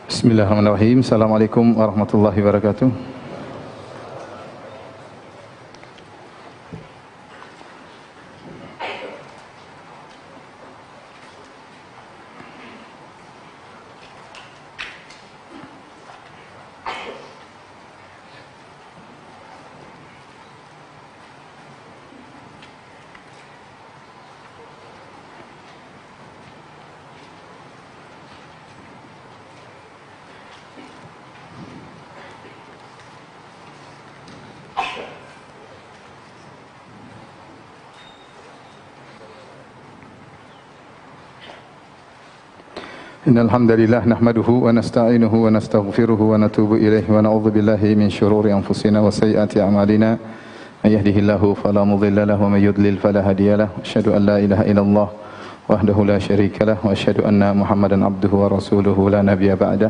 Bismillahirrahmanirrahim. Assalamualaikum warahmatullahi wabarakatuh. Innal hamdalillah nahmaduhu wa nasta'inuhu wa nastaghfiruhu wa natubu ilaihi wa na'udzu billahi min shururi anfusina wa sayyiati a'malina. May yahdihillahu fala mudilla lahu wa may yudlil fala hadiyalah. Asyhadu an la ilaha illallah wahdahu la syarika lah wa asyhadu anna Muhammadan abduhu wa rasuluhu la nabiyya ba'dah.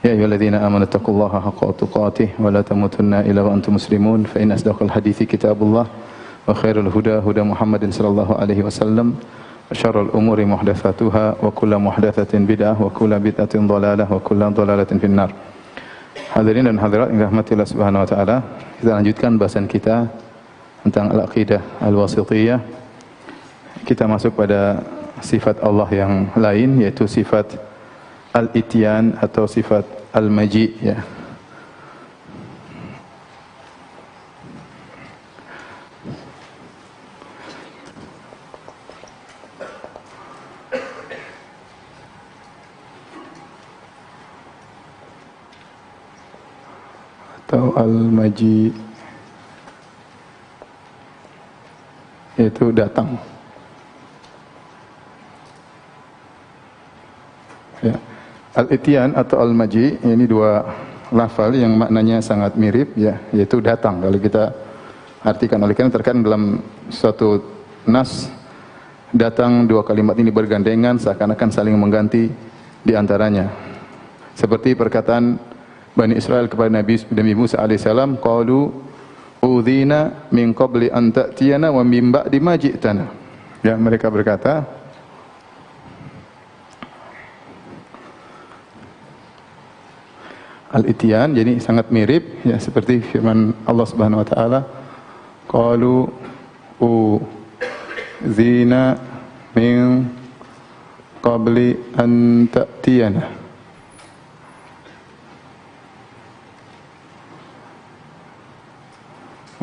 Ya ayyuhalladzina amanu taqullaha haqqa tuqatih wa la tamutunna illa wa antum muslimun. Fa in asdaqal hadithi kitabullah wa khairul huda huda Muhammadin sallallahu alaihi wasallam. Syarrul umuri muhdatsatuha wa kullu muhdatsatin bid'ah wa kullu bid'atin dhalalah wa kullu dhalalatin finnar. Hadirin dan hadirat yang dirahmati Allah Subhanahu wa taala, kita lanjutkan bahasan kita tentang al-aqidah al-wasithiyah. Kita masuk pada sifat Allah yang lain, yaitu sifat al-ityan atau sifat al-maji, ya. Atau al-maji, yaitu datang, ya. Al-ityan atau al-maji ini dua lafal yang maknanya sangat mirip, ya, yaitu datang. Kalau kita artikan, oleh karena terkadang dalam suatu nas datang, dua kalimat ini bergandengan seakan-akan saling mengganti di antaranya. Seperti perkataan Bani Israel kepada Nabi Musa alaihissalam, qalu udhina min qabli an ta'tiyana wa min ba'di ma ji'tana. Ya, mereka berkata, al-ityan jadi sangat mirip, ya, seperti firman Allah Subhanahu wa taala, qalu udhina min qabli an ta'tiyana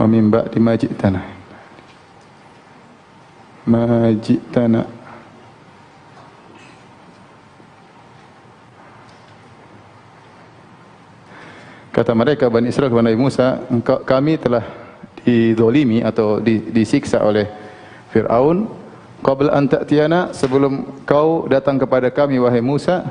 wa min ba'di ma ji'tana. Ma ji'tana. Kata mereka Bani Israil kepada Nabi Musa, kami telah dizalimi atau disiksa oleh Fir'aun qabla an ta'tiyana, sebelum kau datang kepada kami wahai Musa.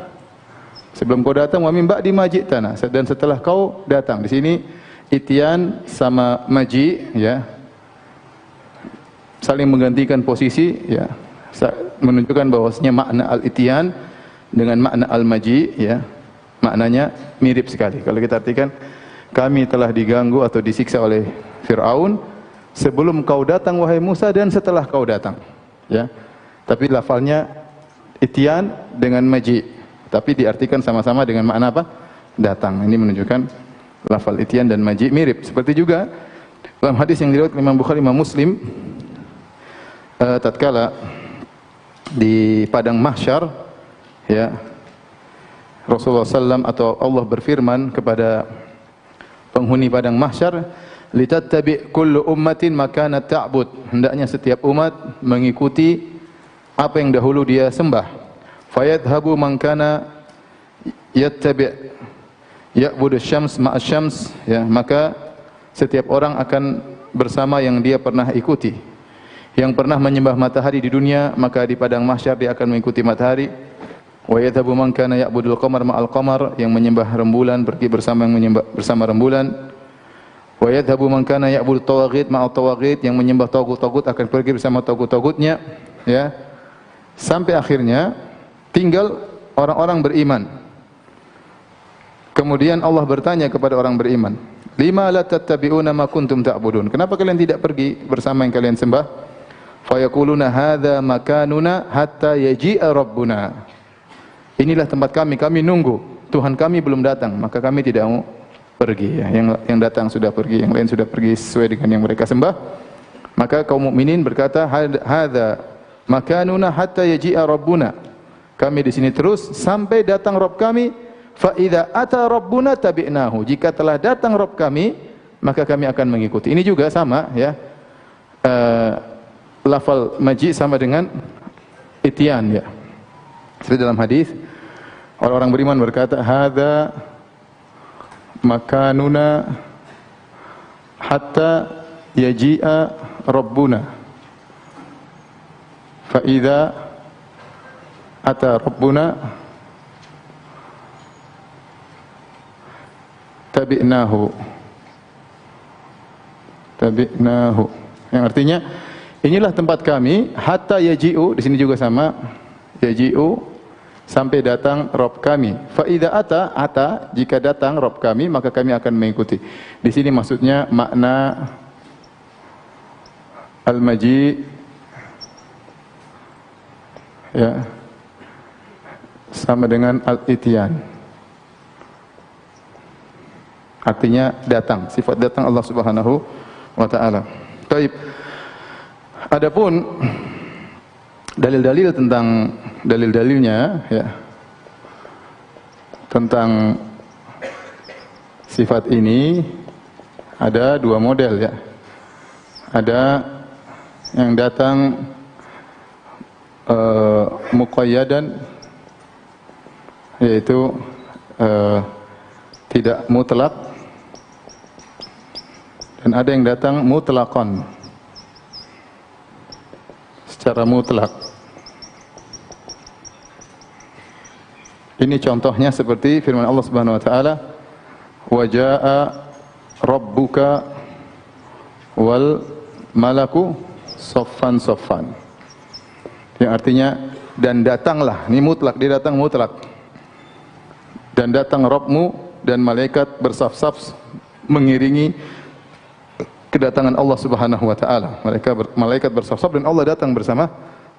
Sebelum kau datang, wa min ba'di ma ji'tana, dan setelah kau datang. Di sini ityan sama maji, ya, saling menggantikan posisi, ya, menunjukkan bahwasanya makna al-ityan dengan makna al-maji, ya, maknanya mirip sekali. Kalau kita artikan, kami telah diganggu atau disiksa oleh Fir'aun sebelum kau datang wahai Musa dan setelah kau datang, ya. Tapi lafalnya ityan dengan maji, tapi diartikan sama-sama dengan makna apa? Datang. Ini menunjukkan lafal ityan dan maji mirip. Seperti juga dalam hadis yang diriwayatkan Imam Bukhari, Imam Muslim, tatkala di padang mahsyar, ya, Rasulullah SAW atau Allah berfirman kepada penghuni padang mahsyar, litattabi kullu ummatin makana ta'bud, hendaknya setiap umat mengikuti apa yang dahulu dia sembah. Fayadhabu man kana yattabi' ya'budu syams ma'as syams, ya, maka setiap orang akan bersama yang dia pernah ikuti. Yang pernah menyembah matahari di dunia, maka di padang mahsyar dia akan mengikuti matahari. Wa yadhabu man kana ya'budul qamar ma'al qamar, yang menyembah rembulan pergi bersama yang menyembah bersama rembulan. Wa yadhabu man kana ya'budut tawaghit ma'al tawaghit, yang menyembah tagut-tagut akan pergi bersama tagut-tagutnya, ya. Sampai akhirnya tinggal orang-orang beriman. Kemudian Allah bertanya kepada orang beriman, lima la tattabi'una ma kuntum ta'budun, kenapa kalian tidak pergi bersama yang kalian sembah? Fayaquluna hadza makanuna hatta yaji'a rabbuna, inilah tempat kami nunggu Tuhan kami belum datang, maka kami tidak mau pergi. Ya. Yang datang sudah pergi, yang lain sudah pergi sesuai dengan yang mereka sembah. Maka kaum mukminin berkata, hadza makanuna hatta yaji'a rabbuna. Kami di sini terus sampai datang Rabb kami. Fa idza ata rabbuna tabi'nahu. Jika telah datang Rabb kami, maka kami akan mengikuti. Ini juga sama ya. Lafal maji sama dengan ityan ya. Seperti dalam hadis orang-orang beriman berkata, hadza makanuna hatta yaji'a rabbuna. Fa idza ata rabbuna tabi'nahu. Yang artinya inilah tempat kami hatta yaji'u, di sini juga sama, yaji'u sampai datang Rabb kami. Fa idza ata jika datang Rabb kami maka kami akan mengikuti. Di sini maksudnya makna al-maji ya sama dengan al-ityan. Artinya datang, sifat datang Allah Subhanahu wa taala. Baik. Adapun dalil-dalil tentang dalil-dalilnya ya tentang sifat ini ada dua model ya. Ada yang datang muqayyadan, yaitu tidak mutlak, dan ada yang datang mutlaqan, secara mutlak. Ini contohnya seperti firman Allah Subhanahu wa taala, "Wa jaa'a rabbuka wal malaku saffan saffan." Yang artinya dan datanglah, ini mutlak, dia datang mutlak. Dan datang Rabbmu dan malaikat bersaf-saf mengiringi kedatangan Allah Subhanahu wa taala. Malaikat bersaf-saf dan Allah datang bersama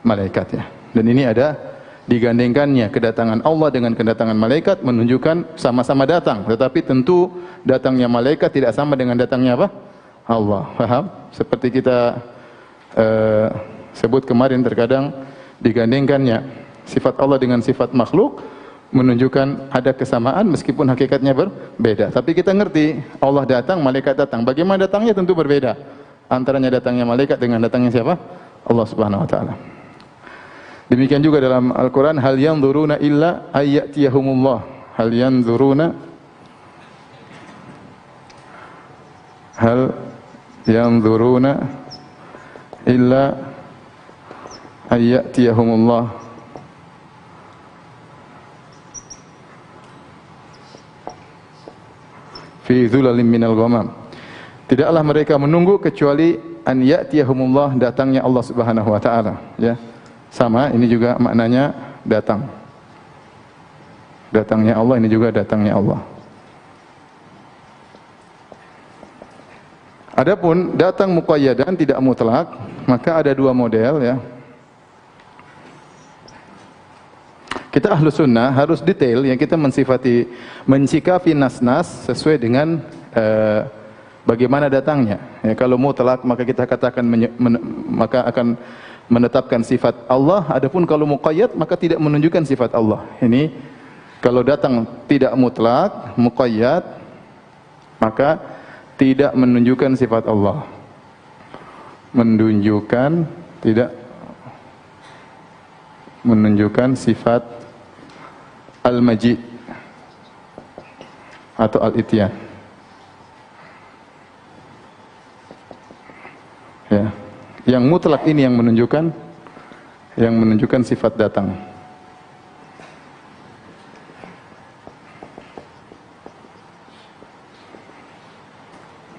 malaikatnya. Dan ini ada digandengkannya kedatangan Allah dengan kedatangan malaikat, menunjukkan sama-sama datang, tetapi tentu datangnya malaikat tidak sama dengan datangnya apa? Allah. Paham? Seperti kita sebut kemarin, terkadang digandengkannya sifat Allah dengan sifat makhluk, menunjukkan ada kesamaan meskipun hakikatnya berbeda. Tapi kita ngerti Allah datang, malaikat datang. Bagaimana datangnya tentu berbeda. Antaranya datangnya malaikat dengan datangnya siapa? Allah Subhanahu wa taala. Demikian juga dalam Al-Qur'an, hal yanzuruna illa ayyatiyahumullah. Hal yanzuruna illa ayyatiyahumullah. Fi dhulalin minal ghamam. Tidaklah mereka menunggu kecuali an ya'tiyahumullah, datangnya Allah Subhanahu wa taala, ya. Sama, ini juga maknanya datang. Datangnya Allah, ini juga datangnya Allah. Adapun datang muqayyadan, tidak mutlak, maka ada dua model ya. Kita ahlu sunnah harus detail yang kita mensikapi nas-nas sesuai dengan bagaimana datangnya. Ya, kalau mutlak maka kita katakan maka akan menetapkan sifat Allah. Adapun kalau muqayyad maka tidak menunjukkan sifat Allah. Ini kalau datang tidak mutlak, muqayyad, maka tidak menunjukkan sifat Allah. Tidak menunjukkan sifat al-maji atau al-ityan. Ya. Yang mutlak ini yang menunjukkan sifat datang.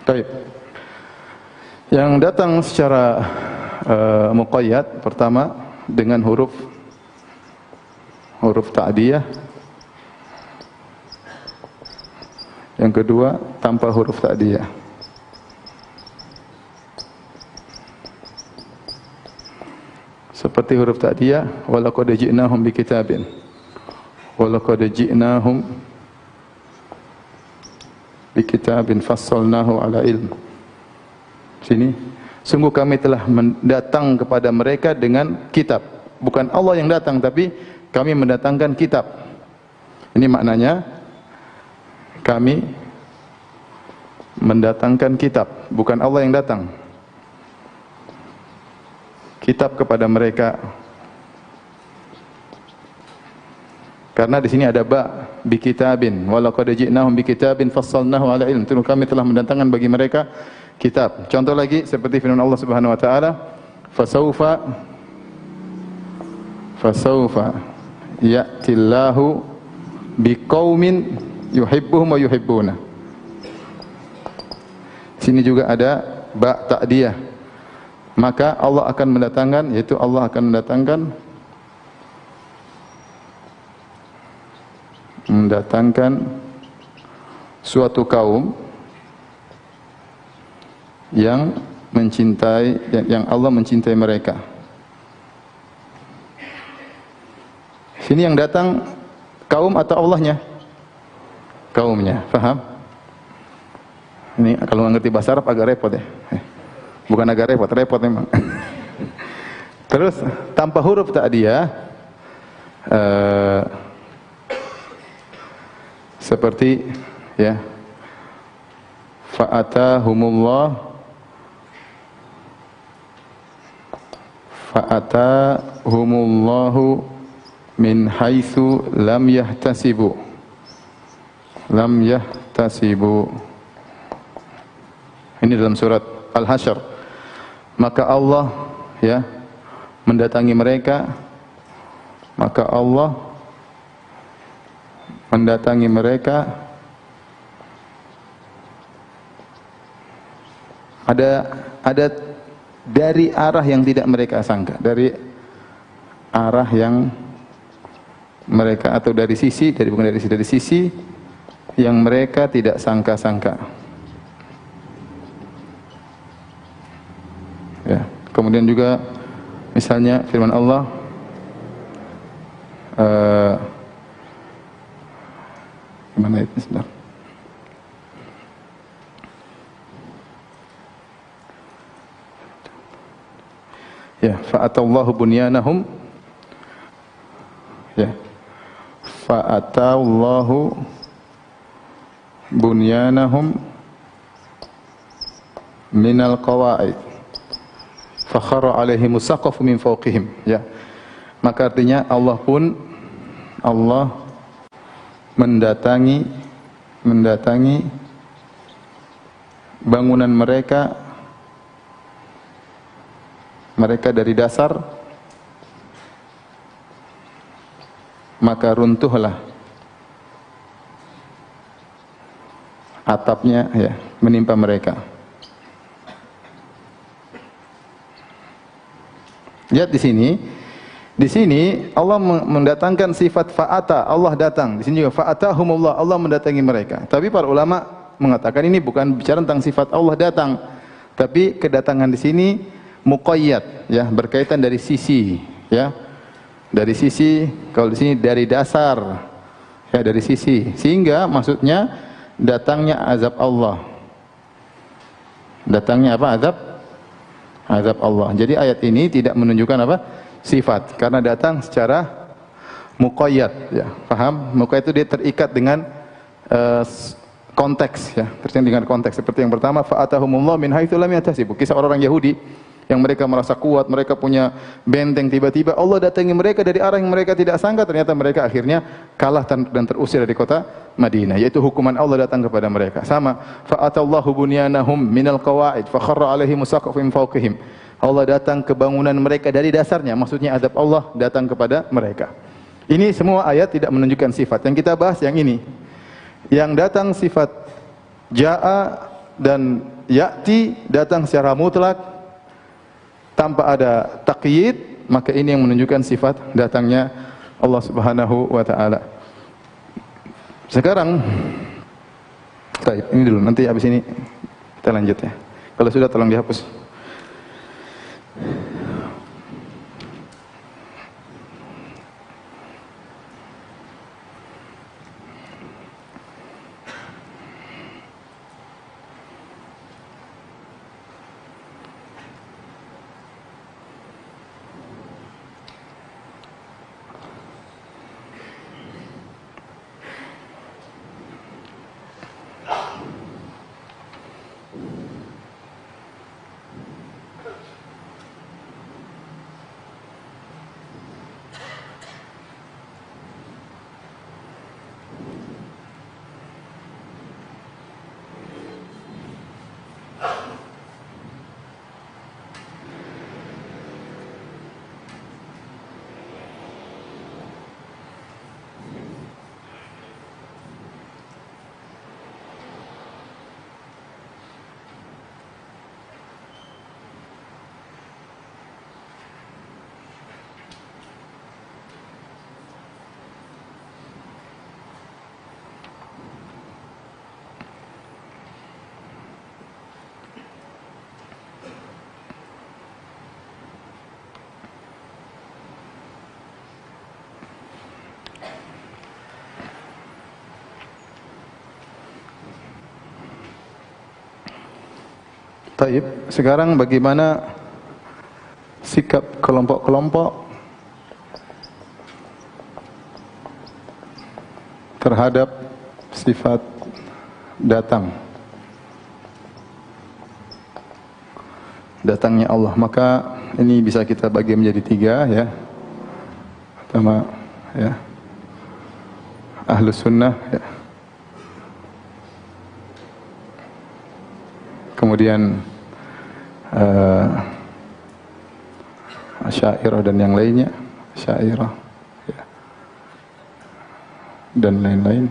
Baik. Yang datang secara muqayyad, pertama dengan huruf ta'diyah. Yang kedua tanpa huruf ta'diyah. Seperti huruf ta'diyah, walaqad ji'nahum bikitabin. Walaqad ji'nahum bi kitabin fassalnahu ala ilm. Sini, sungguh kami telah mendatang kepada mereka dengan kitab. Bukan Allah yang datang, tapi kami mendatangkan kitab. Ini maknanya, kami mendatangkan kitab, bukan Allah yang datang. Kitab kepada mereka. Karena di sini ada ba bi kitabin, wa laqad ji'nahum bi kitabin fassalnahu ala ilm. Itu kami telah mendatangkan bagi mereka kitab. Contoh lagi seperti firman Allah Subhanahu wa taala, fasaufa ya'tillahu biqaumin yuhibbuhum wa yuhibbuna. Sini juga ada ba ta'diyah. Maka Allah akan mendatangkan, yaitu Allah akan mendatangkan suatu kaum yang mencintai, yang Allah mencintai mereka. Sini yang datang kaum atau Allahnya? Kaumnya, paham? Ini kalau nggak ngerti bahasa Arab agak repot ya. Bukan agak repot, repot memang. Terus tanpa huruf ta'diyah, seperti ya, fa'atahumullahu min haitsu lam yahtasibu. Ini dalam surat Al-Hasyr. Maka Allah ya mendatangi mereka, maka Allah mendatangi mereka ada dari arah yang tidak mereka sangka, dari arah yang mereka, atau dari sisi, bukan dari sisi yang mereka tidak sangka-sangka. Ya, kemudian juga misalnya firman Allah gimana itu sebentar? Ya, fa'atallahu bunyanahum. Ya. Fa'atallahu bunyanahum minal qawaid. Fakhara alaihimus saqafu min fawqihim. Ya. Maka artinya Allah mendatangi bangunan mereka dari dasar, maka runtuhlah atapnya ya, menimpa mereka. Lihat di sini Allah mendatangkan sifat fa'ata, Allah datang. Di sini juga fa'atahumullah, Allah mendatangi mereka. Tapi para ulama mengatakan ini bukan bicara tentang sifat Allah datang, tapi kedatangan di sini muqayyad, ya, berkaitan dari sisi, ya. Dari sisi, kalau di sini dari dasar, ya, dari sisi. Sehingga maksudnya datangnya azab Allah. Datangnya apa? Azab Allah. Jadi ayat ini tidak menunjukkan apa? Sifat, karena datang secara muqayyad, ya. Paham? Muqayyad itu dia terikat dengan konteks, ya. Terikat dengan konteks. Seperti yang pertama, fa'atahumullah min haitsu lam yahtasibu. Kisah orang Yahudi yang mereka merasa kuat, mereka punya benteng, tiba-tiba Allah datangi mereka dari arah yang mereka tidak sangka, ternyata mereka akhirnya kalah dan terusir dari kota Madinah, yaitu hukuman Allah datang kepada mereka. Sama, fa'atallahu bunyanahum minal qawaid fakharra alaihimus saqfu min fawqihim. Allah datang ke bangunan mereka dari dasarnya, maksudnya azab Allah datang kepada mereka. Ini semua ayat tidak menunjukkan sifat. Yang kita bahas yang ini. Yang datang sifat ja'a dan ya'ti datang secara mutlak tanpa ada taqyid, maka ini yang menunjukkan sifat datangnya Allah Subhanahu wa taala. Sekarang baik, ini dulu, nanti habis ini kita lanjut ya. Kalau sudah tolong dihapus. Taib. Sekarang bagaimana sikap kelompok-kelompok terhadap sifat datangnya Allah? Maka ini bisa kita bagi menjadi 3 ya. Pertama ya, Ahlus Sunnah ya. Kemudian Asy'ariyah dan yang lainnya, Asy'ariyah ya, dan lain-lain.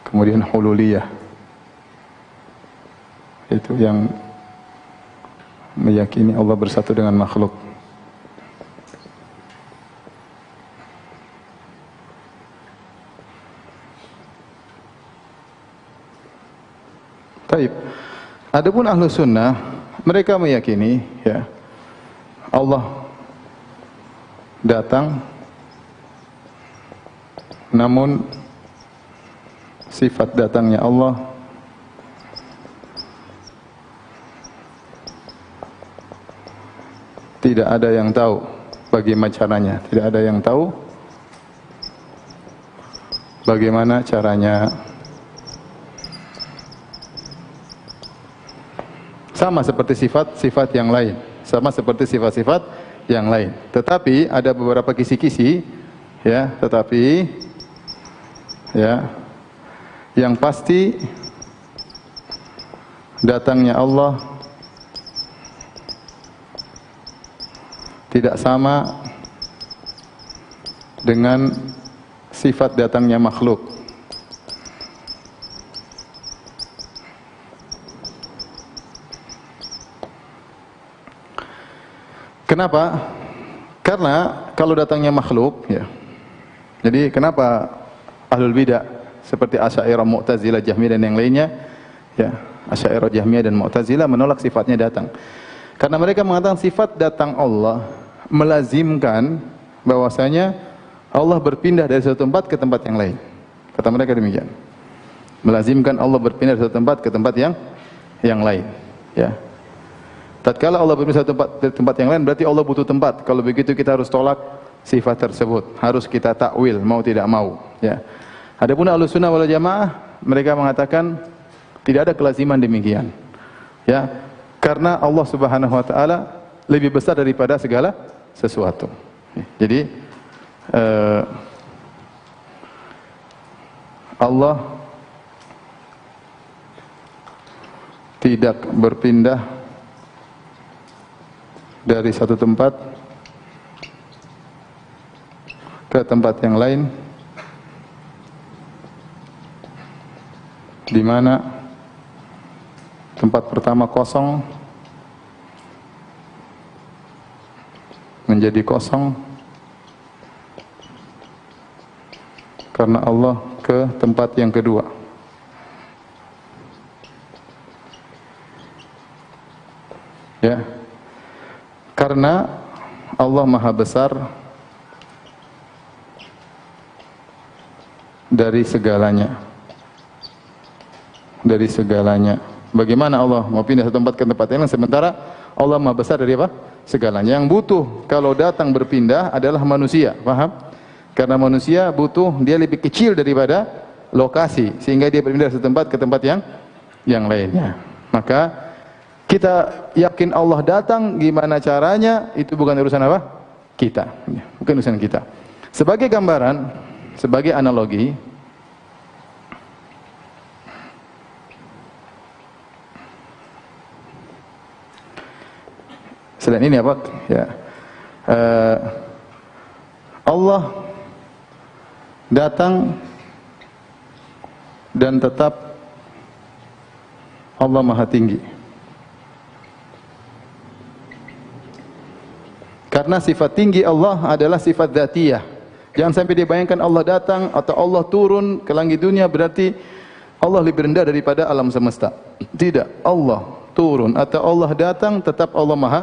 Kemudian Hululiyah, itu yang meyakini Allah bersatu dengan makhluk. Taib. Adapun Ahlus Sunnah, mereka meyakini ya, Allah datang, namun sifat datangnya Allah tidak ada yang tahu bagaimana caranya, tidak ada yang tahu bagaimana caranya. Sama seperti sifat-sifat yang lain, sama seperti sifat-sifat yang lain. Tetapi ada beberapa kisi-kisi ya, tetapi ya, yang pasti datangnya Allah tidak sama dengan sifat datangnya makhluk. Kenapa? Karena kalau datangnya makhluk ya. Jadi kenapa Ahlul Bidah seperti Asy'ariyah, Mu'tazilah, Jahmiyah dan yang lainnya ya, Asy'ariyah, Jahmiyah dan Mu'tazilah menolak sifatnya datang. Karena mereka mengatakan sifat datang Allah melazimkan bahwasanya Allah berpindah dari satu tempat ke tempat yang lain. Kata mereka demikian. Melazimkan Allah berpindah dari satu tempat ke tempat yang lain, ya. Tatkala Allah berpindah dari tempat yang lain, berarti Allah butuh tempat. Kalau begitu kita harus tolak sifat tersebut, harus kita takwil mau tidak mau, ya. Adapun Ahlussunnah wal Jamaah, mereka mengatakan tidak ada kelaziman demikian, ya. Karena Allah Subhanahu wa taala lebih besar daripada segala sesuatu. Jadi Allah tidak berpindah dari satu tempat ke tempat yang lain, di mana tempat pertama kosong menjadi kosong karena Allah ke tempat yang kedua. Ya. Karena Allah Maha Besar dari segalanya. Dari segalanya. Bagaimana Allah mau pindah satu tempat ke tempat lain sementara Allah Maha Besar dari apa? Segalanya. Yang butuh kalau datang berpindah adalah manusia, paham? Karena manusia butuh, dia lebih kecil daripada lokasi sehingga dia berpindah dari satu tempat ke tempat yang lainnya. Maka kita yakin Allah datang, gimana caranya, itu bukan urusan apa? Kita. Bukan urusan kita. Sebagai gambaran, sebagai analogi, selain ini apa? Ya. Allah datang dan tetap Allah Maha Tinggi. Karena sifat tinggi Allah adalah sifat dzatiyah. Jangan sampai dibayangkan Allah datang atau Allah turun ke langit dunia berarti Allah lebih rendah daripada alam semesta. Tidak, Allah turun atau Allah datang tetap Allah Maha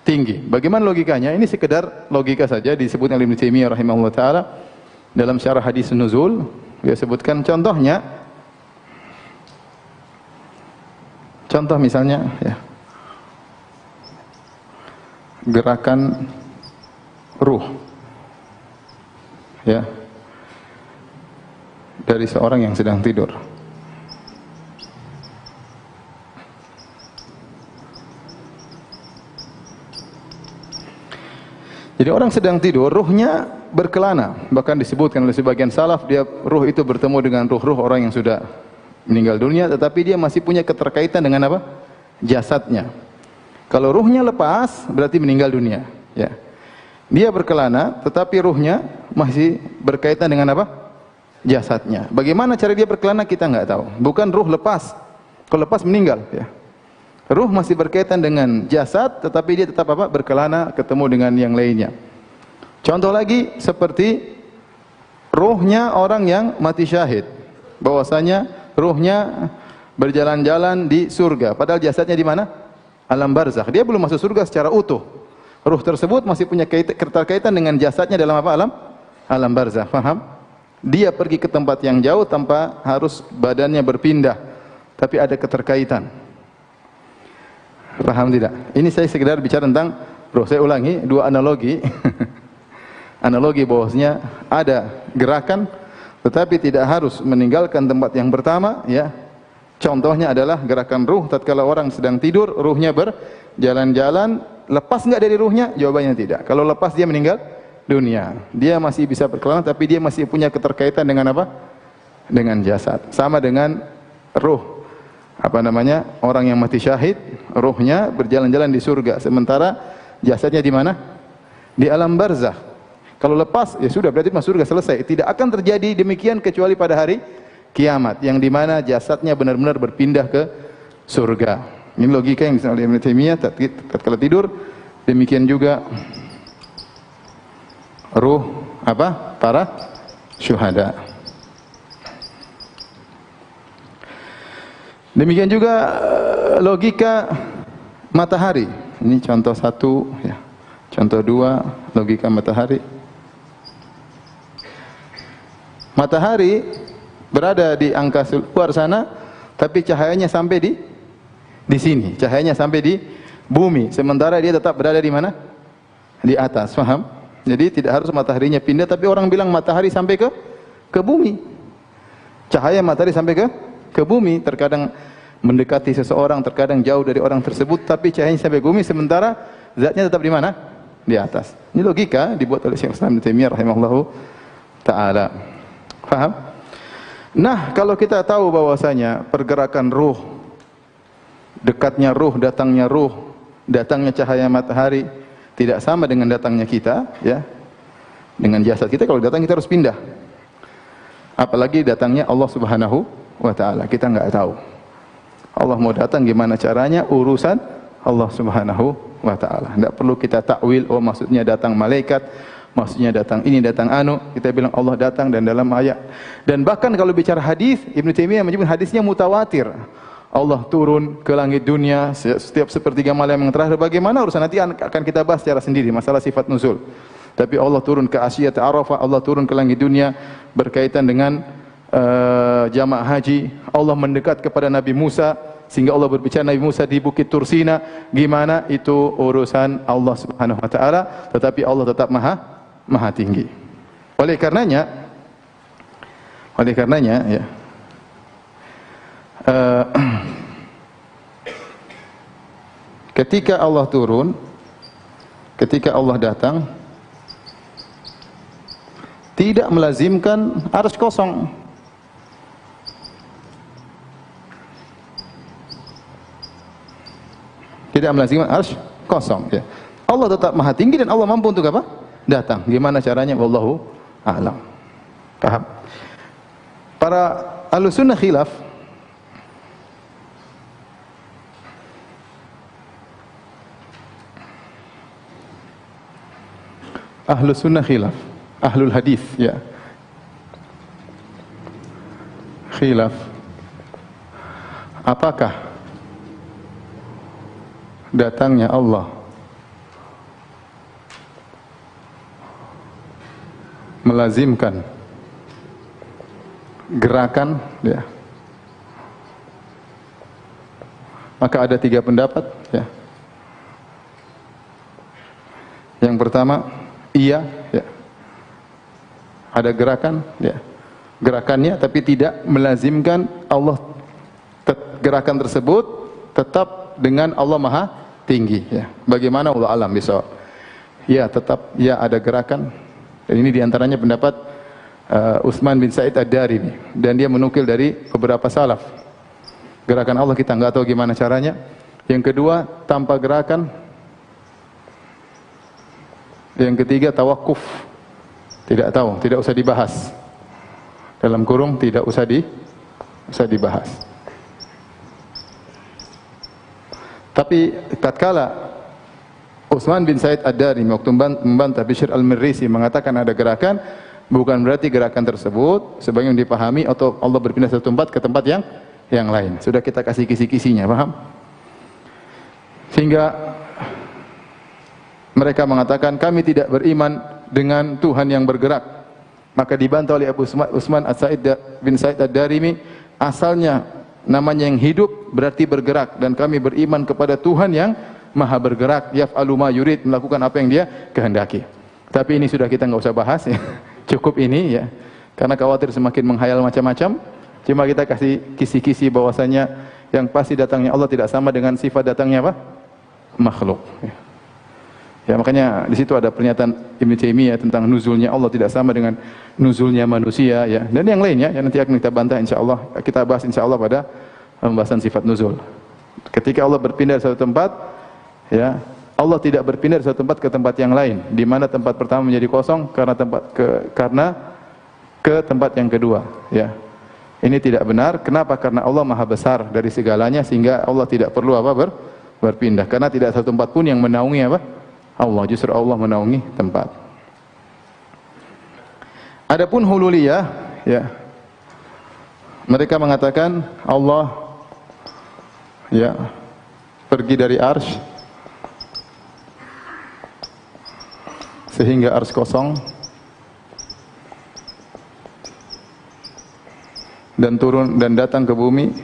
Tinggi. Bagaimana logikanya? Ini sekedar logika saja disebutkan oleh Ibnu Taimiyah rahimahullah taala dalam syarah hadis nuzul. Dia sebutkan contohnya Contoh misalnya ya, gerakan ruh ya dari seorang yang sedang tidur. Jadi orang sedang tidur, ruhnya berkelana. Bahkan disebutkan oleh sebagian salaf, ruh itu bertemu dengan ruh-ruh orang yang sudah meninggal dunia, tetapi dia masih punya keterkaitan dengan apa? Jasadnya. Kalau ruhnya lepas, berarti meninggal dunia. Ya. Dia berkelana, tetapi ruhnya masih berkaitan dengan apa? Jasadnya. Bagaimana cara dia berkelana kita nggak tahu. Bukan ruh lepas. Kalau lepas meninggal. Ya. Ruh masih berkaitan dengan jasad, tetapi dia tetap apa? Berkelana, ketemu dengan yang lainnya. Contoh lagi seperti ruhnya orang yang mati syahid. Bahwasanya ruhnya berjalan-jalan di surga, padahal jasadnya di mana? Alam barzakh. Dia belum masuk surga secara utuh. Ruh tersebut masih punya keterkaitan dengan jasadnya dalam apa? Alam barzakh. Paham? Dia pergi ke tempat yang jauh tanpa harus badannya berpindah, tapi ada keterkaitan. Paham tidak? Ini saya sekedar bicara tentang ruh. Saya ulangi dua analogi. Analogi bahwasanya ada gerakan tetapi tidak harus meninggalkan tempat yang pertama ya. Contohnya adalah gerakan ruh tatkala orang sedang tidur, ruhnya berjalan-jalan, lepas enggak dari ruhnya? Jawabannya tidak. Kalau lepas dia meninggal dunia. Dia masih bisa berkelana tapi dia masih punya keterkaitan dengan apa? Dengan jasad. Sama dengan ruh. Orang yang mati syahid, ruhnya berjalan-jalan di surga, sementara jasadnya di mana? Di alam barzakh. Kalau lepas, ya sudah berarti masuk surga, selesai. Tidak akan terjadi demikian kecuali pada hari kiamat, yang di mana jasadnya benar-benar berpindah ke surga. Ini logika yang disampaikan oleh Ibnu Taimiyah tatkala tidur. Demikian juga ruh para syuhada. Demikian juga logika matahari. Ini contoh satu, ya. Contoh dua, logika matahari. Matahari berada di angkasa luar sana, tapi cahayanya sampai di sini. Cahayanya sampai di bumi. Sementara dia tetap berada di mana? Di atas. Paham? Jadi tidak harus mataharinya pindah, tapi orang bilang matahari sampai ke bumi. Cahaya matahari sampai ke bumi, terkadang mendekati seseorang, terkadang jauh dari orang tersebut, tapi cahayanya sampai bumi, sementara zatnya tetap di mana? Di atas. Ini logika dibuat oleh Syekh Islam Ibnu Taimiyah rahimahullahu taala. Paham? Nah, kalau kita tahu bahwasanya pergerakan ruh, dekatnya ruh, datangnya cahaya matahari tidak sama dengan datangnya kita, ya. Dengan jasad kita, kalau datang kita harus pindah. Apalagi datangnya Allah Subhanahu wa taala, kita enggak tahu. Allah mau datang gimana caranya, urusan Allah Subhanahu wa taala. Enggak perlu kita takwil, oh maksudnya datang malaikat, maksudnya datang ini, datang anu. Kita bilang Allah datang dan dalam ayat. Dan bahkan kalau bicara hadis, Ibnu Taimiyah menyebut hadisnya mutawatir. Allah turun ke langit dunia setiap sepertiga malam yang terakhir. Bagaimana urusan nanti akan kita bahas secara sendiri masalah sifat nuzul. Tapi Allah turun ke Asyiyat Arafah, Allah turun ke langit dunia berkaitan dengan jamaah haji. Allah mendekat kepada Nabi Musa sehingga Allah berbicara Nabi Musa di Bukit Tursina. Gimana itu urusan Allah Subhanahu wa taala, tetapi Allah tetap maha tinggi. Oleh karenanya ya, ketika Allah turun, ketika Allah datang, tidak melazimkan arsy kosong. Tidak melazimkan arsy kosong, ya. Allah tetap maha tinggi dan Allah mampu untuk apa? Datang. Gimana caranya? Wallahu a'lam. Paham? Para Ahlussunnah khilaf. Ahlussunnah khilaf. Ahlul hadis, ya. Khilaf. Apakah datangnya Allah melazimkan gerakan, ya, Maka ada 3 pendapat, ya. Yang pertama, iya, ya. Ada gerakan, ya. Gerakannya tapi tidak melazimkan Allah, gerakan tersebut tetap dengan Allah Maha Tinggi, ya. Bagaimana Allah alam bisawab. Ya, tetap ya ada gerakan. Dan ini diantaranya pendapat Utsman bin Sa'id Ad-Darimi, dan dia menukil dari beberapa salaf. Gerakan Allah kita nggak tahu gimana caranya. Yang kedua, tanpa gerakan. Yang ketiga, tawakuf. Tidak tahu, tidak usah dibahas. Dalam kurung tidak usah dibahas. Tapi tatkala Utsman bin Sa'id Ad-Darimi waktu membantah Bishr al-Mirrisi mengatakan ada gerakan, bukan berarti gerakan tersebut sebagaimana dipahami atau Allah berpindah satu tempat ke tempat yang lain. Sudah kita kasih kisi-kisinya, paham? Sehingga mereka mengatakan kami tidak beriman dengan Tuhan yang bergerak. Maka dibantah oleh Abu Utsman bin Sa'id Ad-Darimi, asalnya namanya yang hidup berarti bergerak, dan kami beriman kepada Tuhan yang Maha bergerak, yaf'alu ma yurid, melakukan apa yang Dia kehendaki. Tapi ini sudah kita nggak usah bahas, ya. Cukup ini, ya. Karena khawatir semakin menghayal macam-macam. Cuma kita kasih kisi-kisi bahwasanya yang pasti datangnya Allah tidak sama dengan sifat datangnya apa? Makhluk. Ya, makanya di situ ada pernyataan Ibnu Taimiyah tentang nuzulnya Allah tidak sama dengan nuzulnya manusia, ya. Dan yang lainnya yang nanti akan kita bantah insyaallah, kita bahas insyaallah pada pembahasan sifat nuzul. Ketika Allah berpindah dari satu tempat, ya, Allah tidak berpindah dari satu tempat ke tempat yang lain, di mana tempat pertama menjadi kosong karena ke tempat yang kedua, ya. Ini tidak benar. Kenapa? Karena Allah Maha besar dari segalanya, sehingga Allah tidak perlu berpindah. Karena tidak satu tempat pun yang menaungi Allah. Justru Allah menaungi tempat. Adapun hululiyah, ya, mereka mengatakan Allah, ya, pergi dari arsy sehingga arsy kosong, dan turun dan datang ke bumi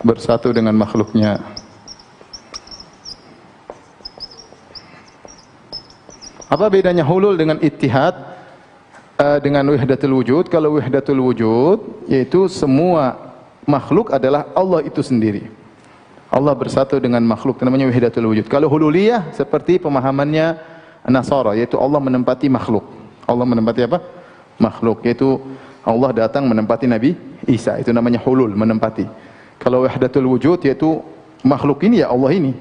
bersatu dengan makhluknya. Apa bedanya hulul dengan ittihad dengan wahdatul wujud? Kalau wahdatul wujud yaitu semua makhluk adalah Allah itu sendiri. Allah bersatu dengan makhluk, namanya wahdatul wujud. Kalau hululiyah seperti pemahamannya Nasara, yaitu Allah menempati makhluk. Allah menempati apa? Makhluk, yaitu Allah datang menempati Nabi Isa, itu namanya hulul, menempati. Kalau wahdatul wujud yaitu makhluk ini ya Allah ini,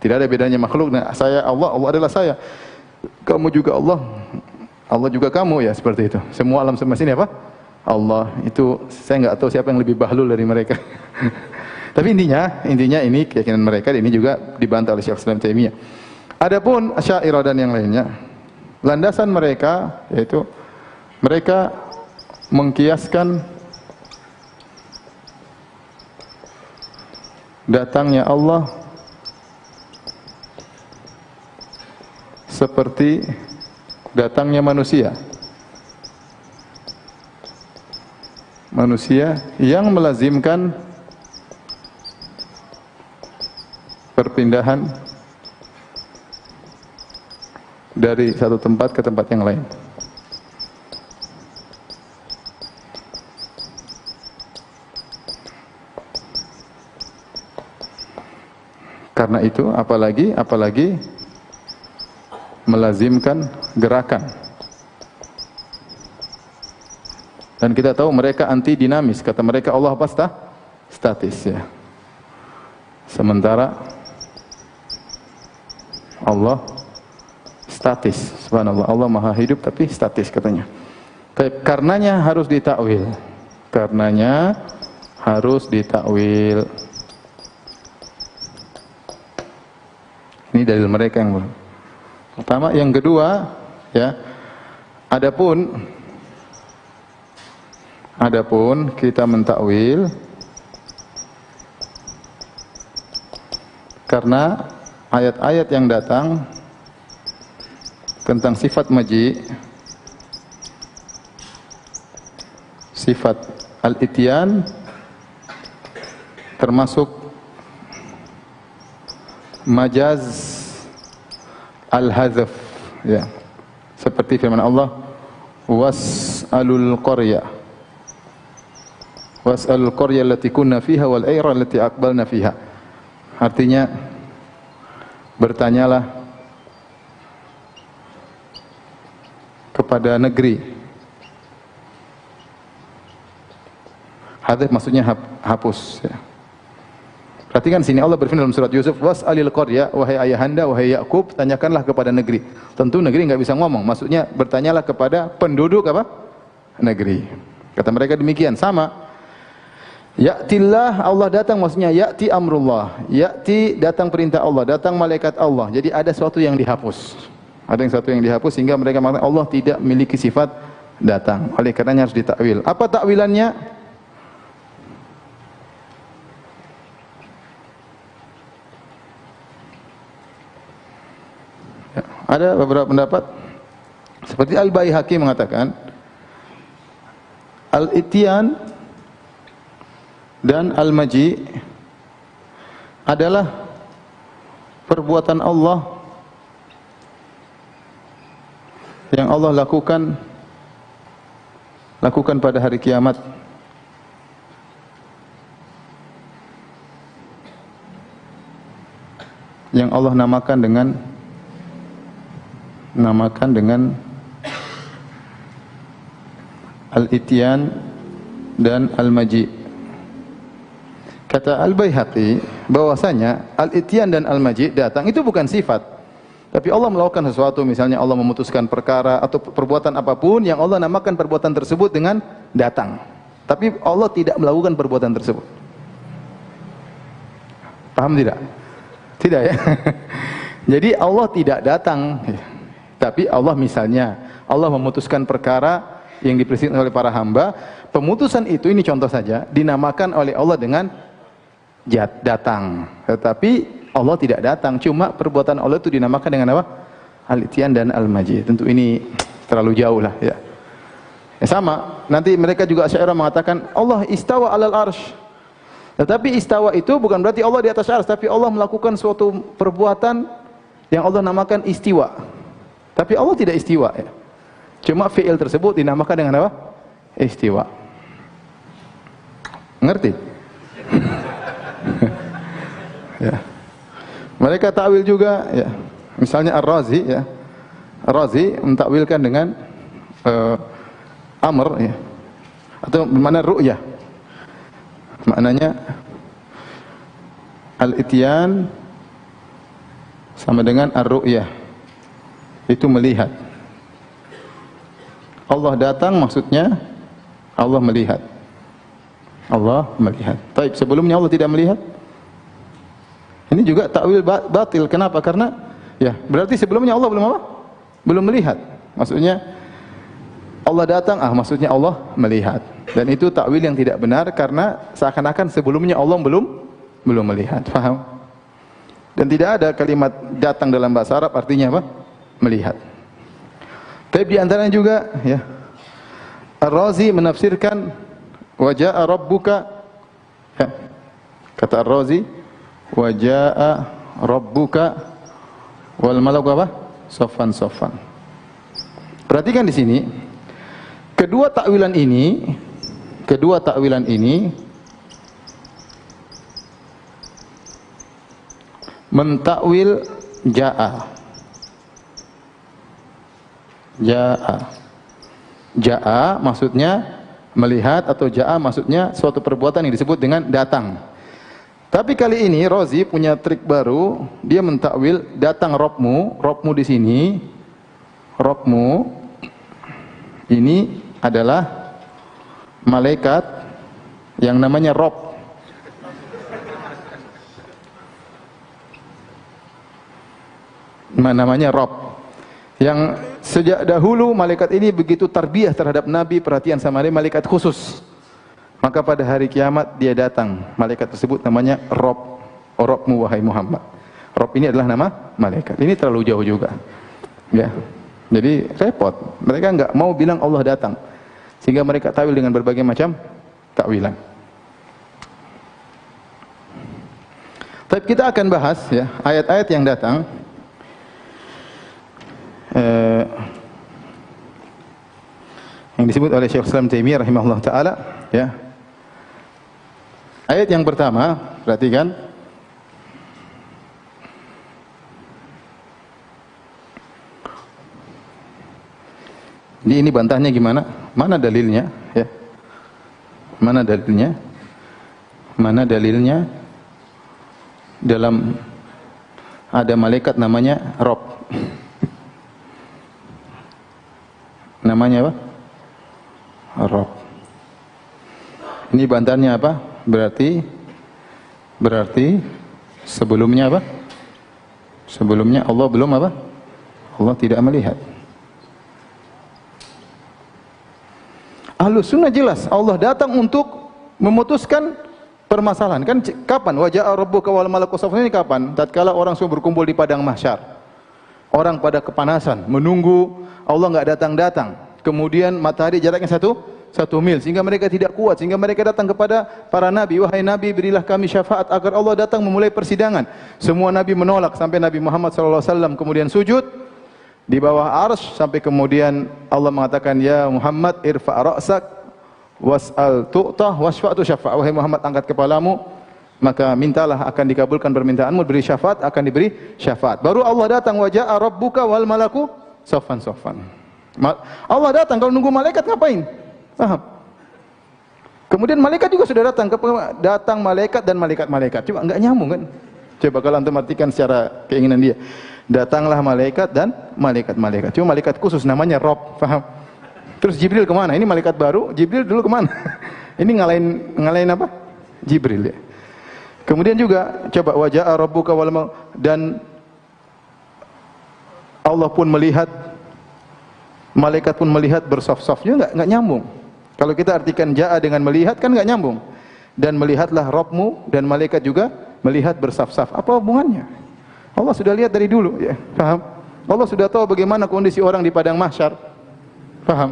tidak ada bedanya makhluk dan saya Allah, Allah adalah saya, kamu juga Allah, Allah juga kamu, ya seperti itu. Semua alam semesta ini apa? Allah. Itu saya nggak tahu siapa yang lebih bahlul dari mereka. Tapi intinya ini keyakinan mereka, ini juga dibantah oleh Syekh Islam Taimiyah. Adapun Asy'ariyah dan yang lainnya, landasan mereka yaitu mereka mengkiaskan datangnya Allah seperti datangnya manusia. Manusia yang melazimkan perpindahan dari satu tempat ke tempat yang lain. Karena itu apalagi melazimkan gerakan. Dan kita tahu mereka anti dinamis. Kata mereka Allah pasti statis, ya. Sementara Allah statis. Subhanallah, Allah Maha hidup tapi statis katanya. Karenanya harus ditakwil. Karenanya harus ditakwil. Ini dalil mereka yang pertama. Yang kedua, ya, adapun kita mentakwil karena ayat-ayat yang datang tentang sifat maji, sifat al-ityan, termasuk majaz al-hadzaf, ya. Seperti firman Allah, was'alul qarya allati kunna fiha wal 'ayra allati aqbalna fiha. Artinya bertanyalah kepada negeri. Hadzaf maksudnya hapus, ya. Perhatikan sini Allah berfirman dalam surat Yusuf, was'alil qarya, wahai ayahanda, wahai Yakub, tanyakanlah kepada negeri. Tentu negeri enggak bisa ngomong, maksudnya bertanyalah kepada penduduk apa? Negeri. Kata mereka demikian, sama. Ya'tillah, Allah datang, maksudnya ya'ti amrullah. Ya'ti, datang perintah Allah, datang malaikat Allah. Jadi ada sesuatu yang dihapus. Ada yang sesuatu yang dihapus sehingga mereka mengatakan Allah tidak memiliki sifat datang. Oleh karenanya harus ditakwil. Apa takwilannya? Ada beberapa pendapat seperti Al-Baihaqi mengatakan Al-Ityan dan Al-Maji adalah perbuatan Allah yang Allah lakukan pada hari kiamat, yang Allah namakan dengan Al-Ityan dan Al-Maji. Kata Al-Baihaqi bahwasanya Al-Ityan dan Al-Maji datang itu bukan sifat, tapi Allah melakukan sesuatu, misalnya Allah memutuskan perkara atau perbuatan apapun yang Allah namakan perbuatan tersebut dengan datang. Tapi Allah tidak melakukan perbuatan tersebut. Paham tidak? Tidak, ya. Jadi Allah tidak datang. Tapi Allah, misalnya Allah memutuskan perkara yang diperintahkan oleh para hamba, pemutusan itu, ini contoh saja, dinamakan oleh Allah dengan datang. Tetapi Allah tidak datang, cuma perbuatan Allah itu dinamakan dengan apa? Al-Ityan dan Al-Maji. Tentu ini terlalu jauh lah, ya. Sama, nanti mereka juga Asy'ariyah mengatakan Allah istawa alal arsh. Tetapi istawa itu bukan berarti Allah di atas arsy, tapi Allah melakukan suatu perbuatan yang Allah namakan istiwa. Tapi Allah tidak istiwa, ya. Cuma fi'il tersebut dinamakan dengan apa? Istiwa. Ngerti? Ya. Mereka takwil juga, ya. Misalnya Ar-Razi, ya. Ar-Razi mentakwilkan dengan amr, ya. Atau bermakna ru'yah. Maknanya Al-Ityan sama dengan Ar-Ru'yah. Itu melihat. Allah datang maksudnya Allah melihat. Allah melihat. Baik, sebelumnya Allah tidak melihat. Ini juga takwil batil. Kenapa? Karena ya, berarti sebelumnya Allah belum apa? Belum melihat. Maksudnya Allah datang, maksudnya Allah melihat. Dan itu takwil yang tidak benar karena seakan-akan sebelumnya Allah belum melihat. Paham? Dan tidak ada kalimat datang dalam bahasa Arab artinya apa? Melihat. Tapi di antaranya juga, ya, Ar-Razi menafsirkan wa jaa'a rabbuka, ya. Kata Ar-Razi wa jaa'a rabbuka wal malaku apa? Saffan saffan. Perhatikan di sini, kedua takwilan ini mentakwil jaa'a. Ja'a maksudnya melihat, atau ja'a maksudnya suatu perbuatan yang disebut dengan datang. Tapi kali ini Razi punya trik baru, dia mentakwil datang Robmu di sini. Robmu ini adalah malaikat yang namanya Rob. Namanya Rob. Yang sejak dahulu malaikat ini begitu tarbiyah terhadap Nabi, perhatian sama dia, malaikat khusus. Maka pada hari kiamat dia datang. Malaikat tersebut namanya Rob. Robmu wahai Muhammad. Rob ini adalah nama malaikat. Ini terlalu jauh juga. Ya. Jadi repot. Mereka enggak mau bilang Allah datang. Sehingga mereka takwil dengan berbagai macam takwilan. Tapi kita akan bahas ya ayat-ayat yang datang yang disebut oleh Syekh Islam Taimiyah rahimahullah taala ya. Ayat yang pertama, perhatikan. Ini bantahnya gimana? Mana dalilnya ya? Mana dalilnya? Mana dalilnya? Dalam ada malaikat namanya Rob. Namanya apa? Rob. Ini bantahannya apa? Berarti sebelumnya apa? Sebelumnya Allah belum apa? Allah tidak melihat. Ahlus sunnah jelas Allah datang untuk memutuskan permasalahan. Kan kapan? Waja'a rabbuka wal malaku saffan, ini kapan? Tatkala orang semua berkumpul di padang mahsyar. Orang pada kepanasan, menunggu Allah enggak datang-datang. Kemudian matahari jaraknya satu mil sehingga mereka tidak kuat, sehingga mereka datang kepada para nabi, wahai nabi berilah kami syafaat agar Allah datang memulai persidangan. Semua nabi menolak sampai Nabi Muhammad sallallahu alaihi wasallam kemudian sujud di bawah arsy, sampai kemudian Allah mengatakan, ya Muhammad irfa' ra'sak was'al tu'tah wasfa'tu syafa'. Wahai Muhammad, angkat kepalamu maka mintalah akan dikabulkan permintaanmu, beri syafaat akan diberi syafaat. Baru Allah datang, waja'a rabbuka wal malaku saffan saffan. Allah datang, kalau nunggu malaikat ngapain? Paham? Kemudian malaikat juga sudah datang malaikat dan malaikat-malaikat. Coba enggak nyambung kan? Coba kalau antum artikan secara keinginan dia. Datanglah malaikat dan malaikat-malaikat. Cuma malaikat khusus namanya Rob, paham? Terus Jibril kemana? Ini malaikat baru, Jibril dulu kemana? Ini ngalahin apa? Jibril ya. Kemudian juga coba waja'a rabbuka wal dan Allah pun melihat, malaikat pun melihat bersaf-saf, juga enggak nyambung. Kalau kita artikan ja'a dengan melihat kan enggak nyambung. Dan melihatlah Rabbmu dan malaikat juga melihat bersaf-saf. Apa hubungannya? Allah sudah lihat dari dulu ya, paham? Allah sudah tahu bagaimana kondisi orang di padang mahsyar. Paham?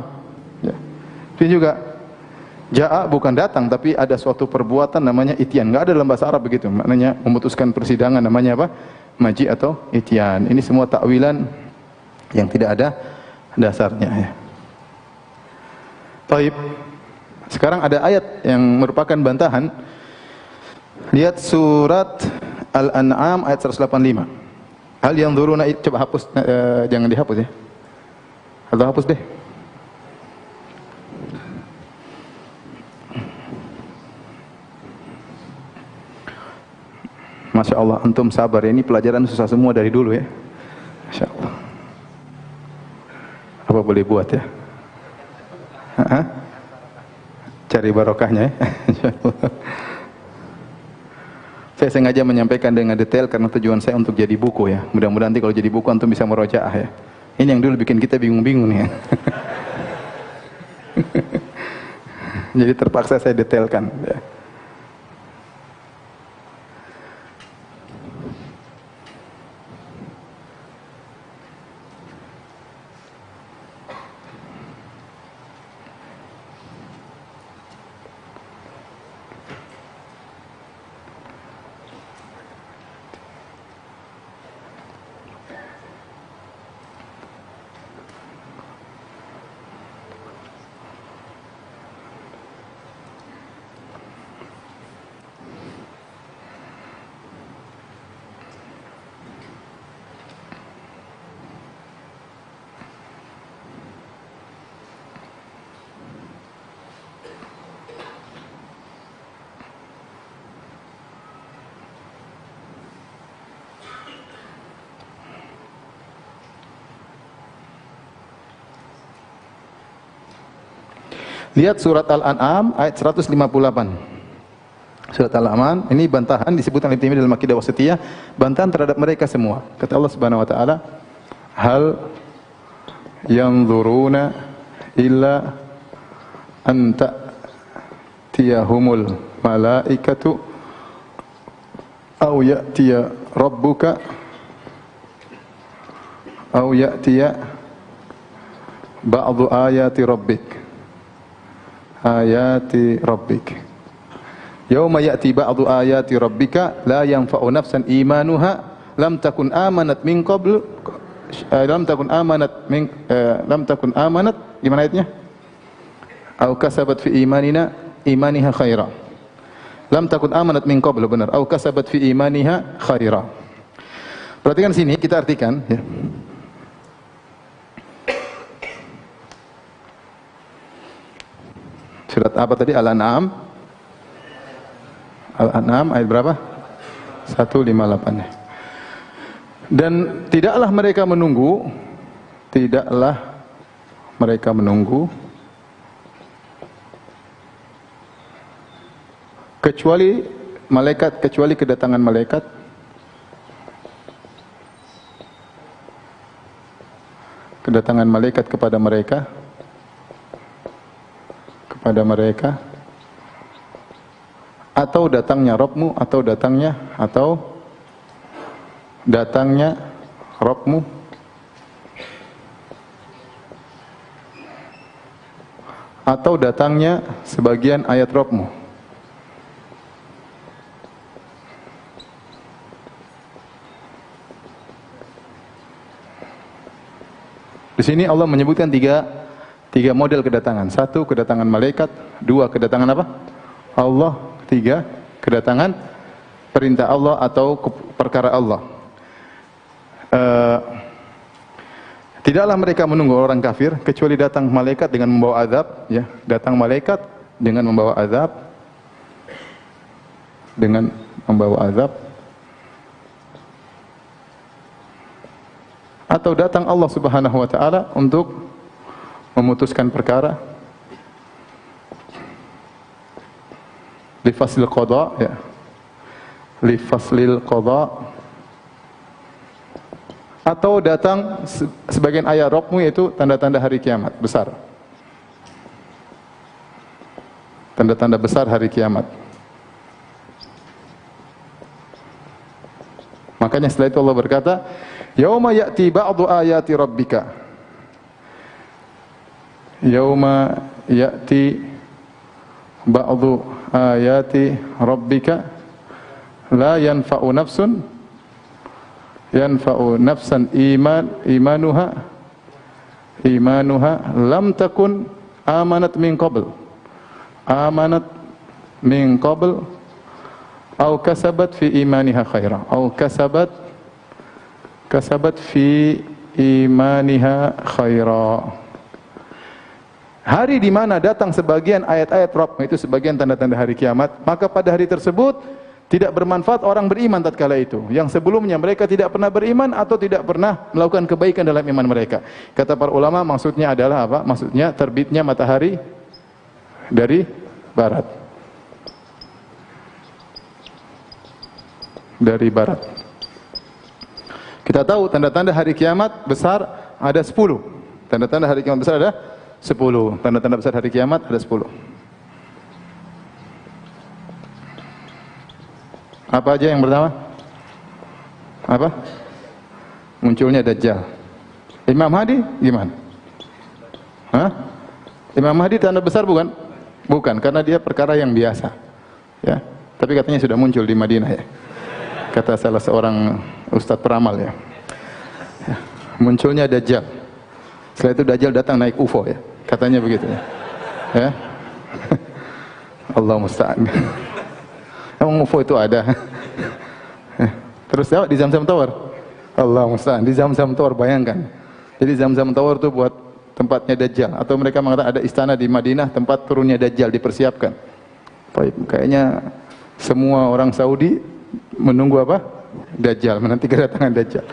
Ya. Itu juga ja'a bukan datang, tapi ada suatu perbuatan namanya ityan. Enggak ada dalam bahasa Arab begitu. Maknanya memutuskan persidangan namanya apa? Maji atau ityan. Ini semua takwilan yang tidak ada dasarnya ya. Taib. Sekarang ada ayat yang merupakan bantahan. Lihat surat Al-An'am ayat 185. Hal yang dzuruna, coba hapus, jangan dihapus ya. Atau hapus deh. Masya Allah, antum sabar ya, ini pelajaran susah semua dari dulu ya. Masya Allah. Apa boleh buat ya? Cari barokahnya ya. Saya sengaja menyampaikan dengan detail karena tujuan saya untuk jadi buku ya. Mudah-mudahan nanti kalau jadi buku antum bisa merojaah ya. Ini yang dulu bikin kita bingung-bingung nih ya. Jadi terpaksa saya detailkan ya. Lihat surat Al-An'am ayat 158. Surat Al-An'am ini bantahan disebutkan oleh Taimiyah dalam Aqidah Wasithiyah, bantahan terhadap mereka semua. Kata Allah Subhanahu wa taala, "Hal yanzuruna illa an ta'tiyahumul malaikatu aw ya'tiya rabbuka aw ya'tiya ba'du ayati rabbik." Ayati rabbik. Yauma ya'ti ba'du ayati rabbika la yanfa'u nafsan imanuha lam takun amanat min qabl lam takun amanat, gimana ayatnya? Au kasabat fi imaniha khaira. Lam takun amanat min qabl, benar. Au kasabat fi imaniha khaira. Perhatikan sini, kita artikan ya. Surat apa tadi? Al-An'am. Al-An'am ayat berapa? 158. Dan tidaklah mereka menunggu kecuali kedatangan malaikat kepada mereka atau datangnya Rabbmu atau datangnya Rabbmu atau datangnya sebagian ayat Rabbmu. Di sini Allah menyebutkan tiga model kedatangan. Satu, kedatangan malaikat. Dua, kedatangan apa? Allah. Tiga, kedatangan perintah Allah atau perkara Allah. Tidaklah mereka menunggu orang kafir kecuali datang malaikat dengan membawa azab, ya. Datang malaikat dengan membawa azab, atau datang Allah Subhanahu wa taala untuk memutuskan perkara, li faslil qada, ya. Li faslil qada, atau datang sebagian ayat Rabbmu, yaitu tanda-tanda hari kiamat besar. Tanda-tanda besar hari kiamat. Makanya setelah itu Allah berkata, yauma ya'ti ba'du ayati rabbika. Yauma ya'ti ba'du ayati rabbika la yanfa'u nafsan imanuha lam takun amanat min qabl au kasabat fi imaniha khaira au kasabat fi imaniha khaira. Hari di mana datang sebagian ayat-ayat Rabb, itu sebagian tanda-tanda hari kiamat, maka pada hari tersebut tidak bermanfaat orang beriman tatkala itu. Yang sebelumnya mereka tidak pernah beriman atau tidak pernah melakukan kebaikan dalam iman mereka. Kata para ulama, maksudnya adalah apa? Maksudnya terbitnya matahari dari barat. Dari barat. Kita tahu tanda-tanda hari kiamat besar ada 10. Tanda-tanda hari kiamat besar ada 10. Tanda-tanda besar hari kiamat ada 10. Apa aja yang pertama? Apa? Munculnya Dajjal. Imam Mahdi gimana? Hah? Imam Mahdi tanda besar bukan? Bukan, karena dia perkara yang biasa. Ya. Tapi katanya sudah muncul di Madinah, ya. Kata salah seorang ustadz peramal, ya. Munculnya Dajjal. Setelah itu Dajjal datang naik UFO, ya. Katanya begitu, ya. Ya. Allah musta'an. Emang UFO itu ada. Terus di Zamzam Tower. Allah musta'an, di Zamzam Tower, bayangkan. Jadi Zamzam Tower itu buat tempatnya Dajjal, atau mereka mengatakan ada istana di Madinah tempat turunnya Dajjal dipersiapkan. Baik, kayaknya semua orang Saudi menunggu apa? Dajjal, menanti kedatangan Dajjal.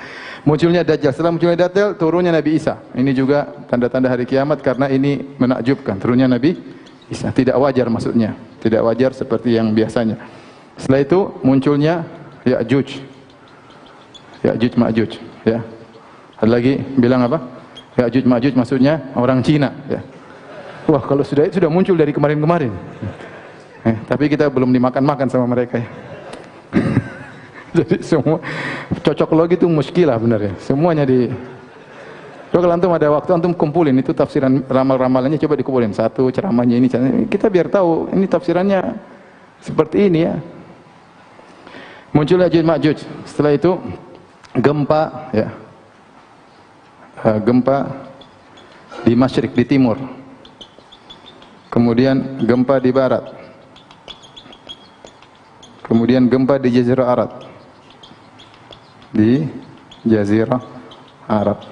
Munculnya Dajjal, setelah munculnya Dajjal, turunnya Nabi Isa. Ini juga tanda-tanda hari kiamat karena ini menakjubkan, turunnya Nabi Isa. Tidak wajar maksudnya, tidak wajar seperti yang biasanya. Setelah itu munculnya Ya'juj Ma'juj, ya. Ada lagi bilang apa? Ya'juj Ma'juj maksudnya orang Cina, ya. Wah, kalau sudah itu sudah muncul dari kemarin-kemarin. Tapi kita belum dimakan-makan sama mereka, ya. Jadi semua cocokologi itu muskilah benar, ya. Semuanya di. Coba kalau antum ada waktu antum kumpulin itu tafsiran ramal-ramalannya, coba dikumpulin satu ceramahnya ini. Kita biar tahu ini tafsirannya Seperti ini ya. Muncul Ya'juj Ma'juj. Setelah itu gempa ya. Gempa di masyrik, di timur. Kemudian gempa di barat. Kemudian gempa di Jazirah Arab. Di Jazirah Arab.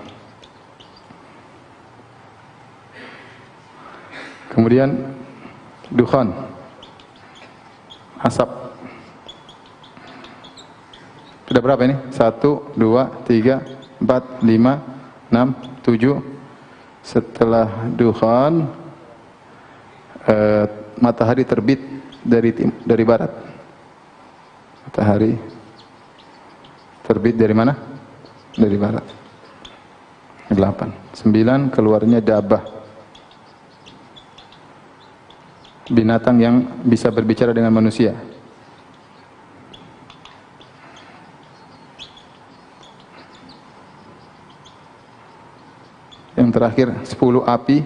Kemudian dukhan, asap. Sudah berapa ini? 1, 2, 3, 4, 5, 6, 7. Setelah dukhan, matahari terbit dari barat. Matahari terbit dari mana? Dari barat. 8. 9, keluarnya Dabbah. Binatang yang bisa berbicara dengan manusia. Yang terakhir 10 api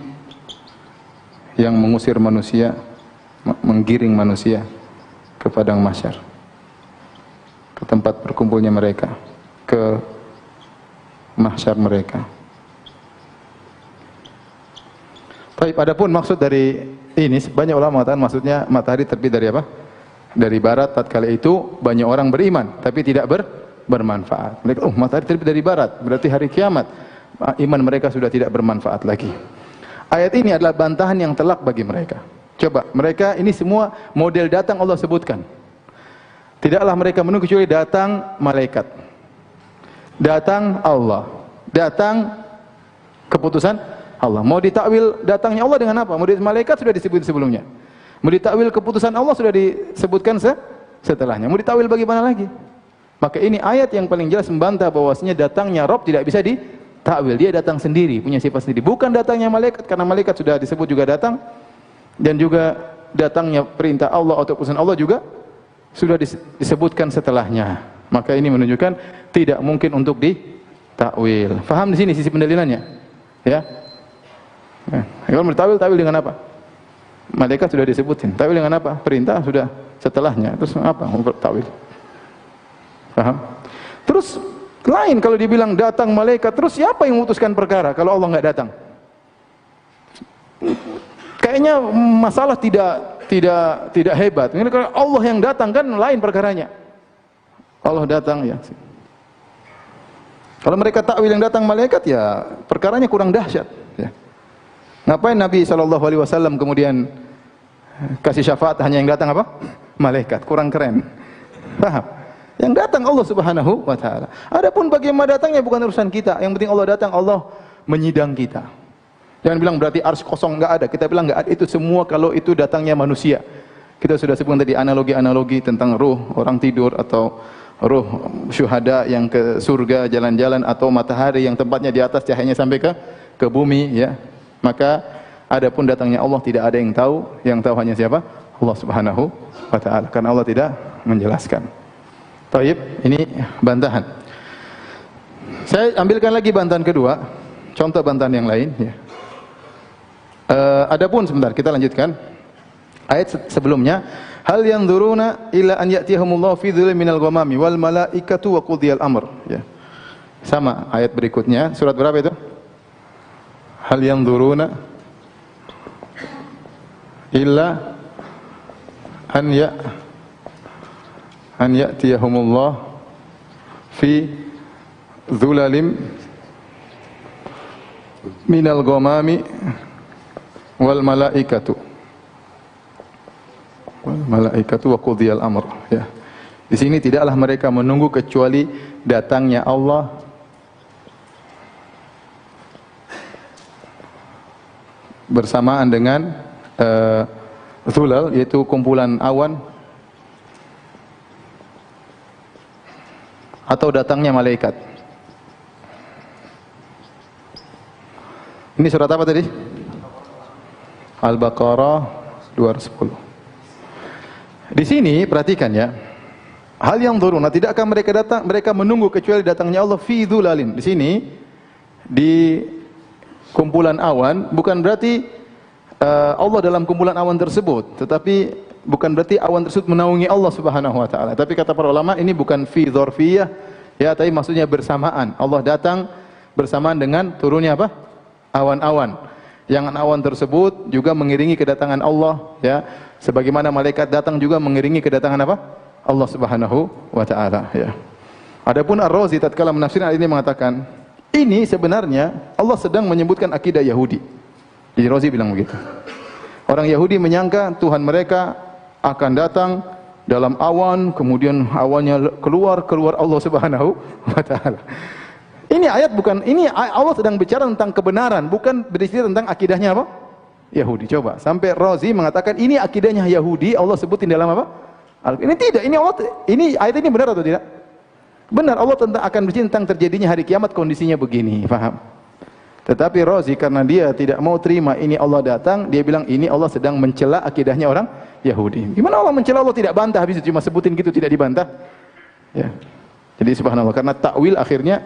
yang mengusir manusia, menggiring manusia ke padang mahsyar, ke tempat berkumpulnya mereka, ke mahsyar mereka. Baik, adapun maksud dari ini, banyak ulama mengatakan maksudnya matahari terbit dari apa? Dari barat. Tatkala itu banyak orang beriman, tapi tidak bermanfaat. Mereka, matahari terbit dari barat, berarti hari kiamat. Iman mereka sudah tidak bermanfaat lagi. Ayat ini adalah bantahan yang telak bagi mereka. Coba, mereka ini semua model datang Allah sebutkan. Tidaklah mereka menunggu kecuali datang malaikat. Datang Allah. Datang keputusan Allah. Mau ditakwil datangnya Allah dengan apa? Mau malaikat sudah disebut sebelumnya. Mau ditakwil keputusan Allah sudah disebutkan setelahnya. Mau ditakwil bagaimana lagi? Maka ini ayat yang paling jelas membantah bahwasanya datangnya Rabb tidak bisa ditakwil. Dia datang sendiri, punya sifat sendiri. Bukan datangnya malaikat, karena malaikat sudah disebut juga datang, dan juga datangnya perintah Allah atau keputusan Allah juga sudah disebutkan setelahnya. Maka ini menunjukkan tidak mungkin untuk ditakwil. Faham di sini sisi pendalilannya? Ya. Kalau mau takwil, takwil dengan apa? Malaikat sudah disebutin. Takwil dengan apa? Perintah sudah setelahnya. Terus apa? Mau takwil. Paham? Terus lain kalau dibilang datang malaikat, terus siapa yang memutuskan perkara kalau Allah nggak datang? Kayaknya masalah tidak hebat. Ini kalau Allah yang datang kan lain perkaranya. Allah datang ya. Kalau mereka takwil yang datang malaikat ya perkaranya kurang dahsyat. Ya. Ngapain Nabi SAW kemudian kasih syafaat hanya yang datang apa? Malaikat, kurang keren. Paham? Yang datang Allah Subhanahu wa taala. Adapun bagaimana datangnya bukan urusan kita. Yang penting Allah datang, Allah menyidang kita. Jangan bilang berarti arsy kosong, enggak ada. Kita bilang enggak ada, itu semua kalau itu datangnya manusia. Kita sudah sebutkan tadi analogi-analogi tentang ruh orang tidur atau ruh syuhada yang ke surga jalan-jalan, atau matahari yang tempatnya di atas cahayanya sampai ke bumi ya. Maka adapun datangnya Allah tidak ada yang tahu hanya siapa? Allah Subhanahu wa taala. Karena Allah tidak menjelaskan. Taib, ini bantahan. Saya ambilkan lagi bantahan kedua, contoh bantahan yang lain ya. Adapun sebentar kita lanjutkan ayat sebelumnya, hal yanzuruna illa an ya'tiyahumullahu fi dhillin minal ghamami wal malaikatu wa qudiyal amr ya. Sama ayat berikutnya, surat berapa itu? Hal yanzuruna illa an ya'tiyahumullah fi dhulalin minal ghamami wal malaikatu wa qudiyal amr ya. Di sini tidaklah mereka menunggu kecuali datangnya Allah bersamaan dengan dhulal, yaitu kumpulan awan, atau datangnya malaikat. Ini surat apa tadi? Al-Baqarah 210. Di sini perhatikan ya. Hal yang dzuruna, tidakkah mereka menunggu kecuali datangnya Allah fi dhulalin. Di sini di kumpulan awan bukan berarti Allah dalam kumpulan awan tersebut, tetapi bukan berarti awan tersebut menaungi Allah Subhanahu wa taala. Tapi kata para ulama ini bukan fi dzarfiyah, ya, tapi maksudnya bersamaan. Allah datang bersamaan dengan turunnya apa? Awan-awan. Yang awan tersebut juga mengiringi kedatangan Allah, ya. Sebagaimana malaikat datang juga mengiringi kedatangan apa? Allah Subhanahu wa taala, ya. Adapun Ar-Razi tatkala menafsirkan ayat ini mengatakan, ini sebenarnya Allah sedang menyebutkan akidah Yahudi. Jadi Razi bilang begitu. Orang Yahudi menyangka Tuhan mereka akan datang dalam awan, kemudian awannya keluar Allah Subhanahu wa taala. Ini ayat bukan, ini Allah sedang bicara tentang kebenaran, bukan berbicara tentang akidahnya apa? Yahudi. Coba sampai Razi mengatakan ini akidahnya Yahudi, Allah sebutin dalam apa? Ini tidak, ini ayat ini benar atau tidak? Benar, Allah akan berbicara tentang terjadinya hari kiamat, kondisinya begini, paham? Tetapi Razi karena dia tidak mau terima ini Allah datang, dia bilang ini Allah sedang mencela akidahnya orang Yahudi. Gimana Allah mencela, Allah tidak bantah, habis itu cuma sebutin gitu, tidak dibantah. Ya. Jadi subhanallah, karena takwil akhirnya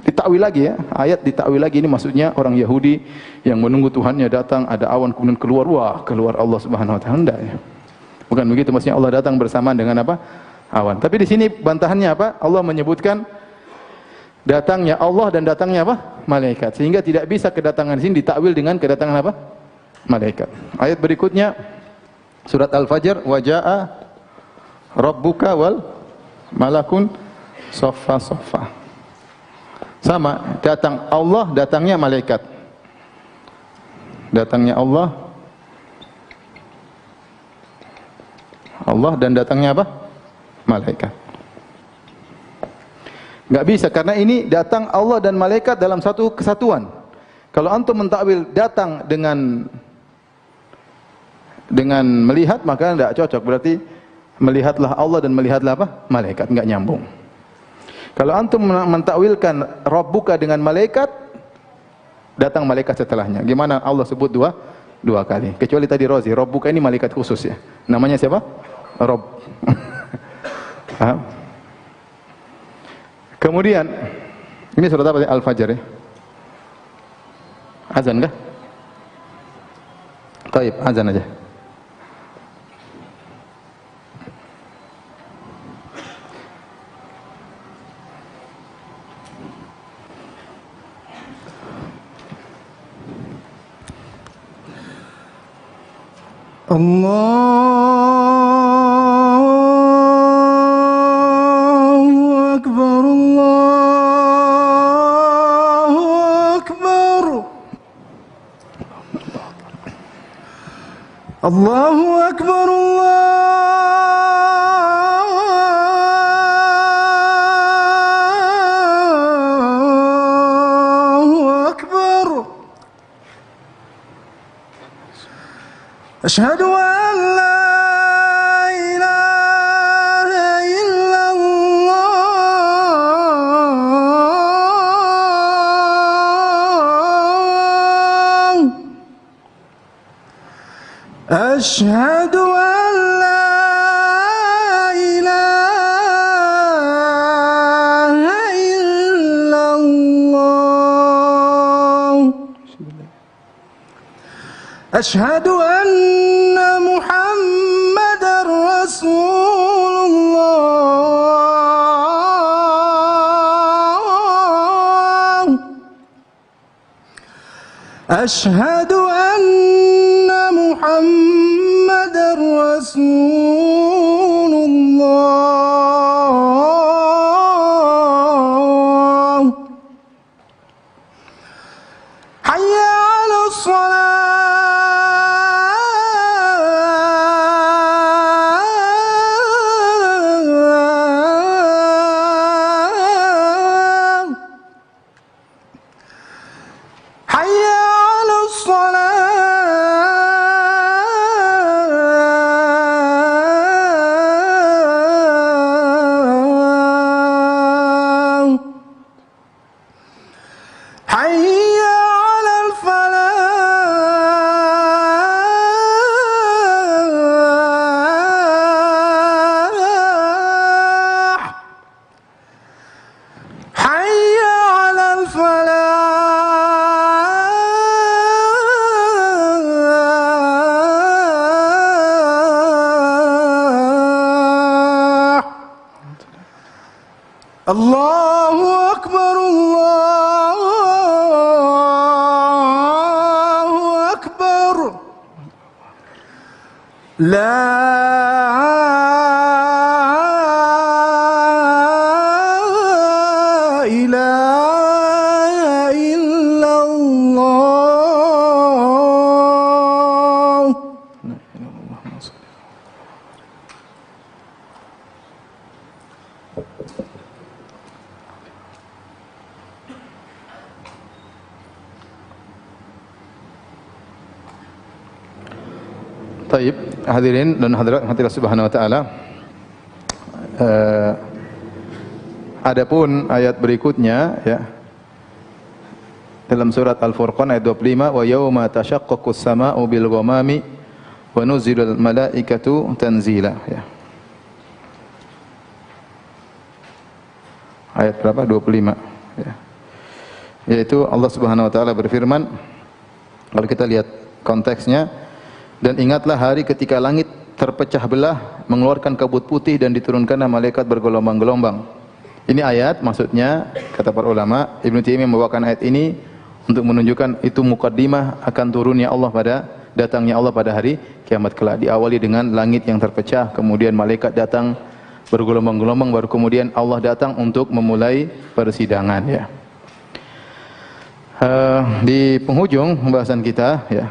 ditakwil lagi, ya. Ayat ditakwil lagi, ini maksudnya orang Yahudi yang menunggu Tuhannya datang, ada awan kemudian keluar, wah, keluar Allah Subhanahu wa taala. Enggak, ya. Bukan begitu, maksudnya Allah datang bersamaan dengan apa? Awan. Tapi di sini bantahannya apa? Allah menyebutkan datangnya Allah dan datangnya apa? Malaikat. Sehingga tidak bisa kedatangan di sini ditakwil dengan kedatangan apa? Malaikat. Ayat berikutnya surat Al-Fajr, wa jaa rabbuka wal malakun saffa saffa. Sama, datang Allah, datangnya malaikat. Datangnya Allah dan datangnya apa? Malaikat. Enggak bisa, karena ini datang Allah dan malaikat dalam satu kesatuan. Kalau antum mentakwil datang dengan melihat, maka enggak cocok. Berarti melihatlah Allah dan melihatlah apa? Malaikat, enggak nyambung. Kalau antum mentakwilkan Rabbuka dengan malaikat, datang malaikat setelahnya. Gimana Allah sebut dua kali? Kecuali tadi Razi, Rabbuka ini malaikat khusus, ya. Namanya siapa? Rabb. Kemudian ini surat apa? Al-Fajr, ya. Azan kah? Taib, azan aja. Allahu Akbar, Allahu Akbar, Allahu Akbar, Allahu Akbar. Asyhadu an la ilaha illallah. Asyhadu an la ilaha illallah. Asyhadu anna Muhammadar Rasulullah. Asyhadu anna Muhammadar Rasulullah. Hayya 'alas shalah. حي على الفلاح. Allahu Akbar, Allahu Akbar. La ilaha illallah. Taib, hadirin dan hadirat hadirat subhanahu wa ta'ala. Adapun ayat berikutnya ya, dalam surat Al-Furqan ayat 25, wa yauma tashaqqaqus samaa'u bil ghamami wa nuzilal malaikatu tanzila ya. Ayat berapa? 25 ya. Yaitu Allah Subhanahu wa taala berfirman, kalau kita lihat konteksnya, dan ingatlah hari ketika langit terpecah belah, mengeluarkan kabut putih dan diturunkanlah malaikat bergelombang-gelombang. Ini ayat, maksudnya kata para ulama, Ibnu Taimiyah membawakan ayat ini untuk menunjukkan itu mukaddimah akan turunnya Allah datangnya Allah pada hari kiamat kelak. Diawali dengan langit yang terpecah, kemudian malaikat datang bergelombang-gelombang, baru kemudian Allah datang untuk memulai persidangan ya. Di penghujung pembahasan kita ya,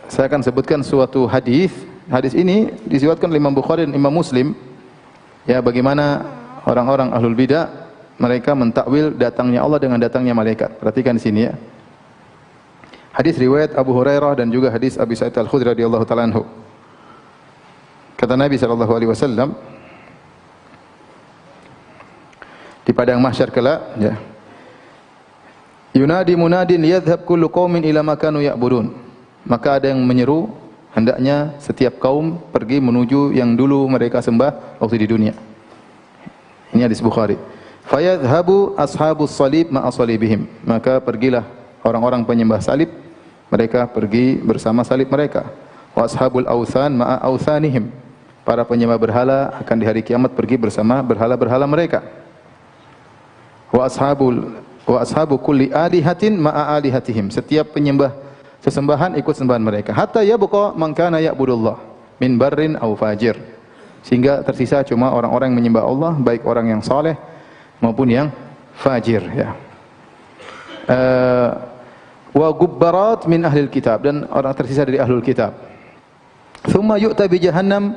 saya akan sebutkan suatu hadis. Hadis ini diriwayatkan oleh Imam Bukhari dan Imam Muslim. Ya, bagaimana orang-orang ahlul bidah mereka mentakwil datangnya Allah dengan datangnya malaikat. Perhatikan di sini ya. Hadis riwayat Abu Hurairah dan juga hadis Abi Sa'id Al-Khudri radhiyallahu taala anhu. Kata Nabi sallallahu alaihi wasallam di padang mahsyar kelak ya. Yunadi munadin liyadhhab kullu qaumin ila ma kanu ya'budun. Maka ada yang menyeru, hendaknya setiap kaum pergi menuju yang dulu mereka sembah waktu di dunia. Ini hadis Bukhari. Fayadhhabu ashabus salib ma'a salibihim. Maka pergilah orang-orang penyembah salib, mereka pergi bersama salib mereka. Wa ashabul authan ma'a authanihim. Para penyembah berhala akan di hari kiamat pergi bersama berhala-berhala mereka. Wa ashabu kulli alihatin ma'a alihatihim. Setiap penyembah sesembahan ikut sembahan mereka. Hatta yabqa man kana ya'budullah min barrin aw fajir. Sehingga tersisa cuma orang-orang yang menyembah Allah, baik orang yang saleh maupun yang fajir ya. Wa gubbarat min ahlil kitab, dan orang tersisa dari ahlul kitab. Thumma yu'ta bi jahannam,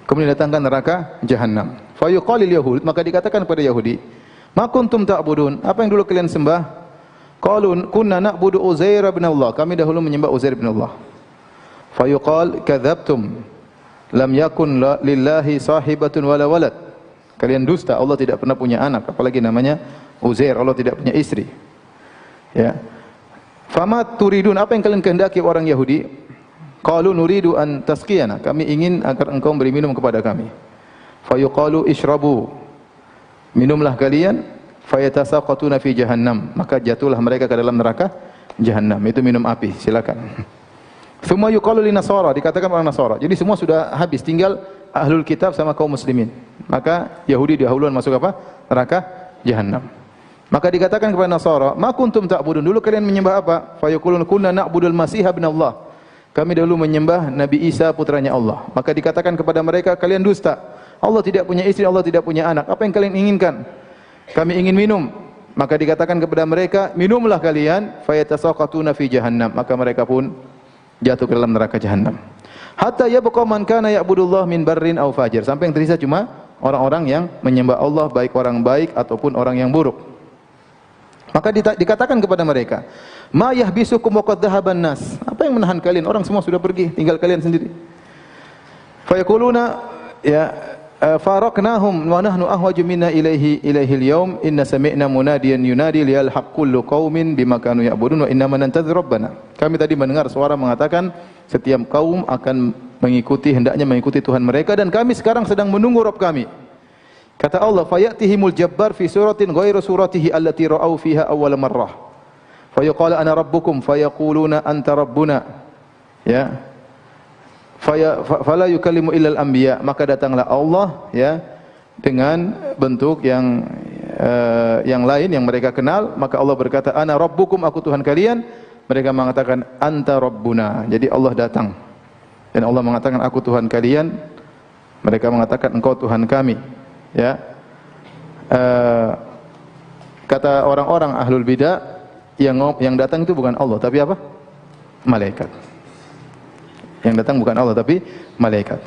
kemudian datangkan neraka jahannam. Fa yuqalil yahud, maka dikatakan kepada Yahudi, ma kuntum ta'budun, apa yang dulu kalian sembah? Qalu kunna na'budu Uzair bin Allah, kami dahulu menyembah Uzair bin Allah. Fa yuqal kadzabtum, lam yakun lillahi sahibatun wala walad. Kalian dusta, Allah tidak pernah punya anak, apalagi namanya Uzair, Allah tidak punya istri. Ya. Fama turidun, apa yang kalian kehendaki orang Yahudi? Qalu nuridu an tasqiyana, kami ingin agar engkau beri minum kepada kami. Fa yuqalu ishrabu, minumlah kalian. Fayatasaqatuna fi jahannam, maka jatuhlah mereka ke dalam neraka jahannam. Itu minum api, silakan. Tsumma yuqalu linasara, dikatakan orang Nasara. Jadi semua sudah habis, tinggal ahlul kitab sama kaum muslimin. Maka Yahudi dahuluan masuk apa? Neraka jahannam. Maka dikatakan kepada Nasara, ma kuntum ta'budun, dulu kalian menyembah apa? Fayaqulun kunna na'budul Masih bin Allah, kami dahulu menyembah Nabi Isa putranya Allah. Maka dikatakan kepada mereka, kalian dusta, Allah tidak punya istri, Allah tidak punya anak. Apa yang kalian inginkan? Kami ingin minum. Maka dikatakan kepada mereka, minumlah kalian. Fayatasaqatuna fi jahannam, maka mereka pun jatuh ke dalam neraka jahannam. Hatta yabqa man kana ya'budullah min barrin aw fajir, sampai yang tersisa cuma orang-orang yang menyembah Allah, baik orang baik ataupun orang yang buruk. Maka dikatakan kepada mereka, ma yahbisukum wa qad dhahaban nas, apa yang menahan kalian? Orang semua sudah pergi, tinggal kalian sendiri. Fayaquluna ya faraknahum wa nahnu ahwaju minna ilaihi al-yawm inna sami'na munadiyan yunadi liyalhaq kullu qaumin bima kanu ya'budun wa inna nantadhiru rabbana. Kami tadi mendengar suara mengatakan setiap kaum akan hendaknya mengikuti Tuhan mereka, dan kami sekarang sedang menunggu Rabb kami. Kata Allah, fayatihimul jabbar fi suratin ghairu suratihi allati ra'au fiha awwal marrah. Fayaqala ana rabbukum fayaquluna anta rabbuna. Ya. Fala yukallimu illal anbiya, maka datanglah Allah ya dengan bentuk yang yang lain yang mereka kenal, maka Allah berkata, ana rabbukum, aku Tuhan kalian. Mereka mengatakan, anta rabbuna. Jadi Allah datang dan Allah mengatakan, aku Tuhan kalian. Mereka mengatakan, engkau Tuhan kami. Ya, kata orang-orang ahlul bidah, yang datang itu bukan Allah tapi apa? Malaikat. Yang datang bukan Allah tapi malaikat.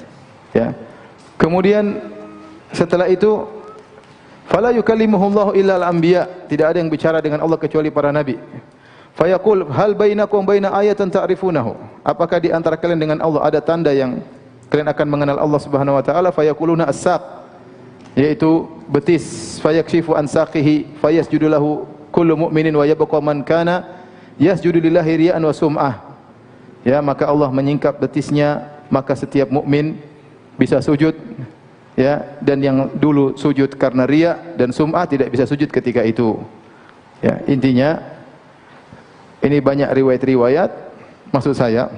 Ya. Kemudian setelah itu, fala yukallimuhullahu illa al-anbiya, tidak ada yang bicara dengan Allah kecuali para nabi. Fayaqul hal bainakum baina ayatan ta'rifunahu, apakah di antara kalian dengan Allah ada tanda yang kalian akan mengenal Allah Subhanahu wa taala? Fayaquluna as-saq, yaitu betis. Fayakshifu an saqihi fayasjudu lahu kullu mu'minin wa yabqa man kana yasjudu lillahi riya'an wa sum'ah. Ya, maka Allah menyingkap betisnya, maka setiap mukmin bisa sujud. Ya, dan yang dulu sujud karena riya dan sum'ah tidak bisa sujud ketika itu. Ya, intinya ini banyak riwayat-riwayat, maksud saya.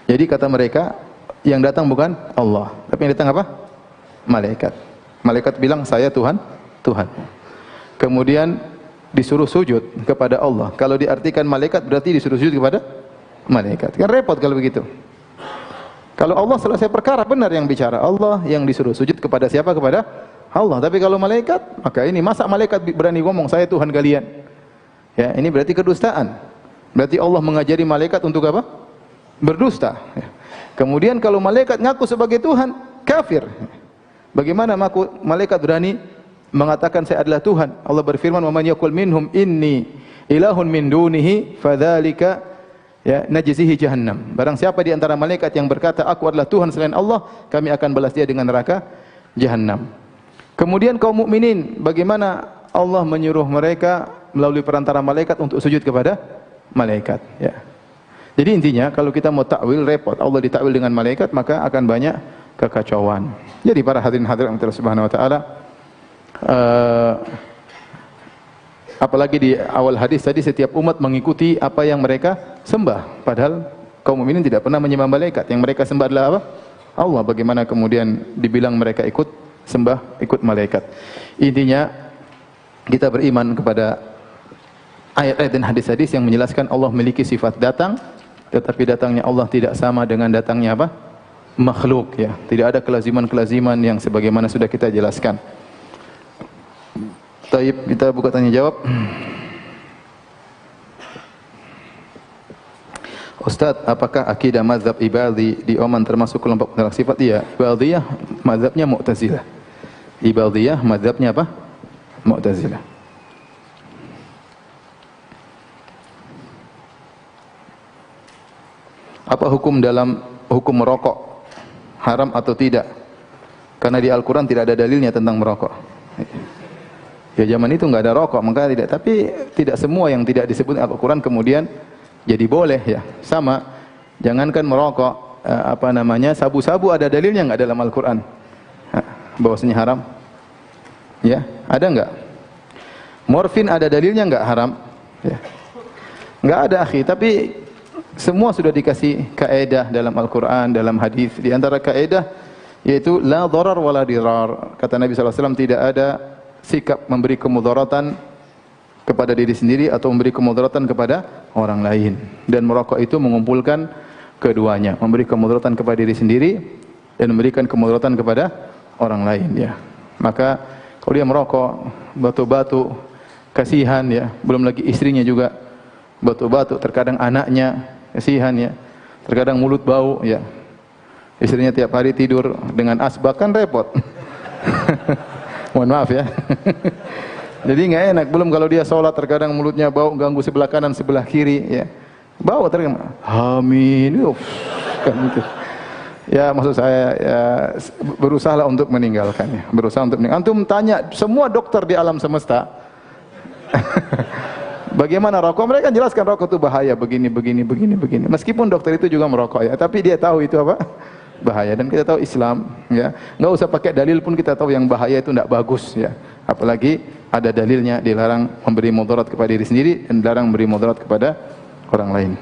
Jadi kata mereka, yang datang bukan Allah, tapi yang datang apa? Malaikat. Malaikat bilang, saya Tuhan, Tuhan. Kemudian disuruh sujud kepada Allah. Kalau diartikan malaikat berarti disuruh sujud kepada malaikat. Kan repot kalau begitu. Kalau Allah selesai perkara, benar yang bicara Allah, yang disuruh sujud kepada siapa? Kepada Allah. Tapi kalau malaikat, maka ini masa malaikat berani ngomong saya Tuhan kalian? Ya, ini berarti kedustaan. Berarti Allah mengajari malaikat untuk apa? Berdusta. Ya. Kemudian kalau malaikat ngaku sebagai Tuhan, kafir. Bagaimana malaikat berani mengatakan saya adalah Tuhan? Allah berfirman, "Wa man yaqul minhum inni ilahun min dunihi fadzalika ya najzihi jahannam." Barang siapa di antara malaikat yang berkata aku adalah Tuhan selain Allah, kami akan balas dia dengan neraka jahannam. Kemudian kaum mukminin, bagaimana Allah menyuruh mereka melalui perantara malaikat untuk sujud kepada malaikat, ya. Jadi intinya kalau kita mau takwil repot. Allah ditakwil dengan malaikat maka akan banyak kekacauan. Jadi para hadirin-hadirat Allah Subhanahu wa taala, apalagi di awal hadis tadi, setiap umat mengikuti apa yang mereka sembah, padahal kaum mukminin tidak pernah menyembah malaikat. Yang mereka sembah adalah apa? Allah. Bagaimana kemudian dibilang mereka ikut sembah, ikut malaikat? Intinya kita beriman kepada ayat-ayat dan hadis-hadis yang menjelaskan Allah memiliki sifat datang, tetapi datangnya Allah tidak sama dengan datangnya apa? Makhluk, ya. Tidak ada kelaziman-kelaziman yang sebagaimana sudah kita jelaskan. Taib, kita buka tanya jawab. Ustaz, apakah akidah mazhab Ibadhi di Oman termasuk kelompok penolak sifat? Iya, Ibadhiyah mazhabnya Mu'tazilah. Ibadhiyah mazhabnya apa? Mu'tazilah. Apa hukum merokok? Haram atau tidak? Karena di Al-Quran tidak ada dalilnya tentang merokok. Ya zaman itu nggak ada rokok, maka tidak. Tapi tidak semua yang tidak disebut Al-Quran kemudian jadi boleh, ya. Sama, jangankan merokok, sabu-sabu ada dalilnya nggak dalam Al-Quran? Bahwasanya haram? Ya, ada nggak? Morfin ada dalilnya nggak haram? Ya. Nggak ada, akhi. Tapi semua sudah dikasih kaedah dalam Al-Quran, dalam hadis. Di antara kaedah yaitu la dharar wala dirar. Kata Nabi SAW, tidak ada sikap memberi kemudaratan kepada diri sendiri atau memberi kemudaratan kepada orang lain. Dan merokok itu mengumpulkan keduanya, memberi kemudaratan kepada diri sendiri dan memberikan kemudaratan kepada orang lain, ya. Maka kalau dia merokok, batu-batu, kasihan, ya. Belum lagi istrinya juga batu-batu, terkadang anaknya, kasihan, ya. Terkadang mulut bau, ya. Istrinya tiap hari tidur dengan asbak, kan repot. Mohon maaf, ya. Jadi nggak enak. Belum kalau dia sholat terkadang mulutnya bau, ganggu sebelah kanan, sebelah kiri, ya. Bau terkadang. Amin. Kan itu. Ya, maksud saya, ya, berusahalah untuk meninggalkannya. Berusaha untuk meninggalkan. Antum tanya semua dokter di alam semesta. Bagaimana rokok? Mereka jelaskan rokok itu bahaya, begini. Meskipun dokter itu juga merokok, ya, tapi dia tahu itu apa? Bahaya. Dan kita tahu Islam, ya, nggak usah pakai dalil pun kita tahu yang bahaya itu tidak bagus, ya. Apalagi ada dalilnya, dilarang memberi mudarat kepada diri sendiri dan dilarang memberi mudarat kepada orang lain.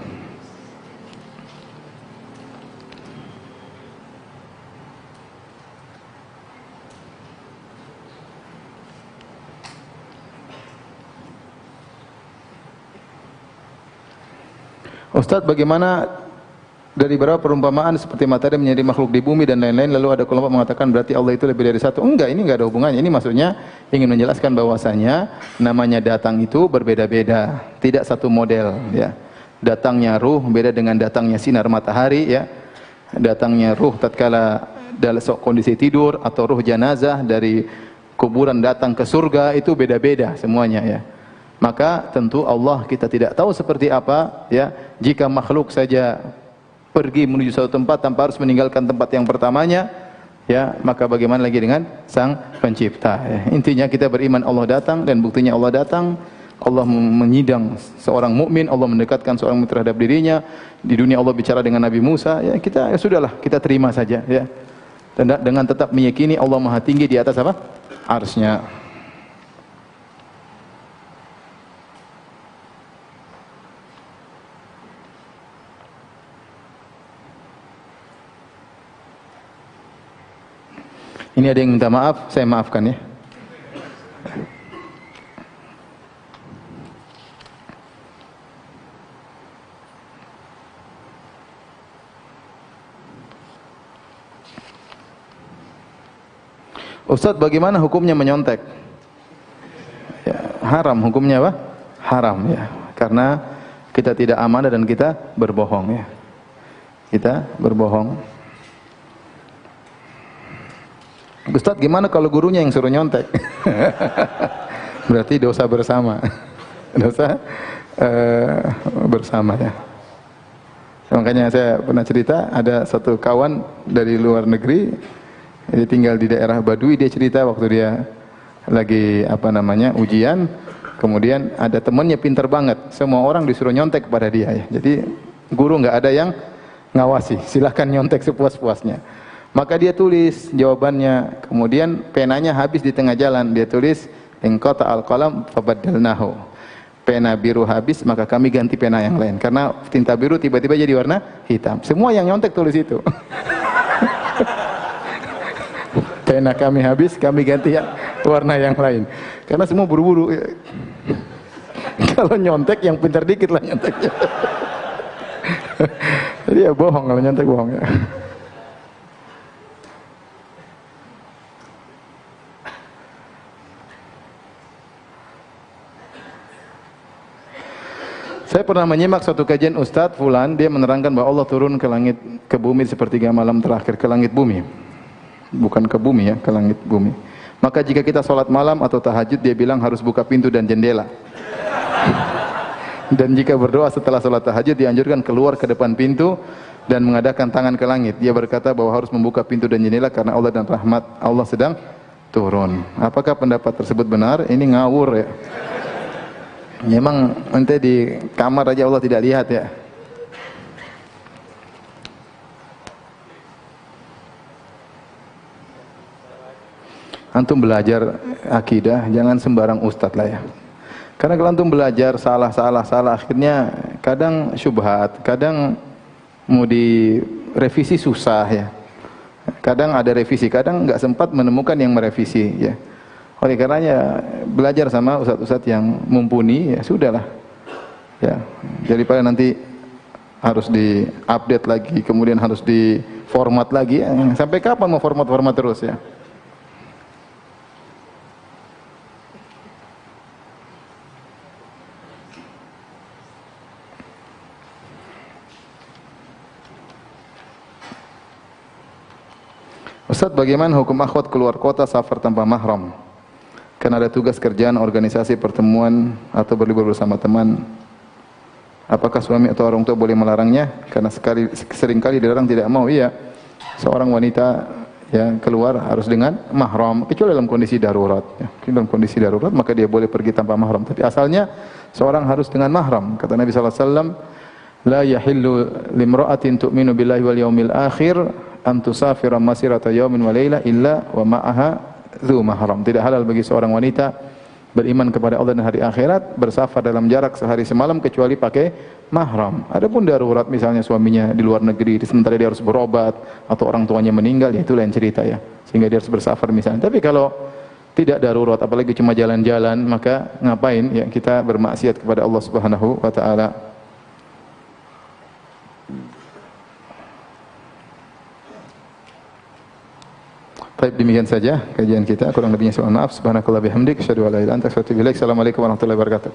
Ustaz, bagaimana dari beberapa perumpamaan seperti matahari menjadi makhluk di bumi dan lain-lain, lalu ada kelompok mengatakan berarti Allah itu lebih dari satu. Enggak, ini enggak ada hubungannya. Ini maksudnya ingin menjelaskan bahwasanya namanya datang itu berbeda-beda, tidak satu model ya. Datangnya ruh beda dengan datangnya sinar matahari ya. Datangnya ruh tatkala dalam kondisi tidur, atau ruh jenazah dari kuburan datang ke surga, itu beda-beda semuanya ya. Maka tentu Allah kita tidak tahu seperti apa ya. Jika makhluk saja pergi menuju suatu tempat tanpa harus meninggalkan tempat yang pertamanya, ya, maka bagaimana lagi dengan Sang Pencipta ya. Intinya kita beriman Allah datang, dan buktinya Allah datang. Allah menyidang seorang mukmin, Allah mendekatkan seorang mukmin terhadap dirinya. Di dunia Allah bicara dengan Nabi Musa, ya kita ya sudahlah, kita terima saja ya. Dan dengan tetap meyakini Allah Maha tinggi di atas apa? Arsy-Nya. Ini ada yang minta maaf, saya maafkan ya. Ustaz, bagaimana hukumnya menyontek? Ya, haram hukumnya apa? Haram ya. Karena kita tidak amanah dan kita berbohong ya. Kita berbohong. Ustaz, gimana kalau gurunya yang suruh nyontek? Berarti dosa bersama. Dosa bersama ya. Makanya saya pernah cerita, ada satu kawan dari luar negeri, dia tinggal di daerah Baduy. Dia cerita waktu dia lagi ujian, kemudian ada temannya pintar banget, semua orang disuruh nyontek kepada dia ya. Jadi guru nggak ada yang ngawasi, silahkan nyontek sepuas-puasnya. Maka dia tulis jawabannya, kemudian penanya habis di tengah jalan. Dia tulis inqata al-qalam fabaddalnahu. Pena biru habis, maka kami ganti pena yang lain. Karena tinta biru tiba-tiba jadi warna hitam. Semua yang nyontek tulis itu. Pena kami habis, kami ganti warna yang lain. Karena semua buru-buru. Kalau nyontek yang pintar dikit lah nyonteknya. Jadi ya bohong, kalau nyontek bohong ya. Saya pernah menyimak suatu kajian Ustadz Fulan, dia menerangkan bahwa Allah turun ke langit, ke bumi sepertiga malam terakhir, ke langit bumi. Bukan ke bumi ya, ke langit bumi. Maka jika kita sholat malam atau tahajud, dia bilang harus buka pintu dan jendela. Dan jika berdoa setelah sholat tahajud, dianjurkan keluar ke depan pintu dan mengadakan tangan ke langit. Dia berkata bahwa harus membuka pintu dan jendela karena Allah dan rahmat Allah sedang turun. Apakah pendapat tersebut benar? Ini ngawur ya. Memang nanti di kamar aja Allah tidak lihat ya. Antum belajar akidah, jangan sembarang ustadz lah ya. Karena kalau antum belajar salah, akhirnya kadang syubhat, kadang mau direvisi susah ya. Kadang ada revisi, kadang nggak sempat menemukan yang merevisi ya. Oleh karenanya belajar sama ustadz-ustadz yang mumpuni, ya sudahlah. Ya, daripada nanti harus di-update lagi, kemudian harus di-format lagi. Ya. Sampai kapan mau format-format terus ya? Ustadz, bagaimana hukum akhwat keluar kota safar tanpa mahram? Karena ada tugas kerjaan, organisasi, pertemuan, atau berlibur bersama teman. Apakah suami atau orang tua boleh melarangnya? Karena seringkali dilarang tidak mau. Iya, seorang wanita yang keluar harus dengan mahram, kecuali dalam kondisi darurat. Ya. Dalam kondisi darurat maka dia boleh pergi tanpa mahram. Tapi asalnya seorang harus dengan mahram. Kata Nabi SAW, la yahillu limra'atin tu'minu billahi wal yaumil akhir an tusafira masirata yaumin wa laila illa wa ma'aha dzu mahram. Tidak halal bagi seorang wanita beriman kepada Allah dan hari akhirat bersafar dalam jarak sehari semalam kecuali pakai mahram. Adapun darurat misalnya suaminya di luar negeri sementara dia harus berobat atau orang tuanya meninggal, ya itu lain cerita ya. Sehingga dia harus bersafar misalnya. Tapi kalau tidak darurat apalagi cuma jalan-jalan, maka ngapain ya kita bermaksiat kepada Allah Subhanahu wa taala. Baik, demikian saja kajian kita. Kurang lebihnya mohon maaf. Subhanakallah bihamdik, asyhadu an la ilaha illa anta, astaghfiruka wa atubu ilaik. Assalamualaikum warahmatullahi wabarakatuh.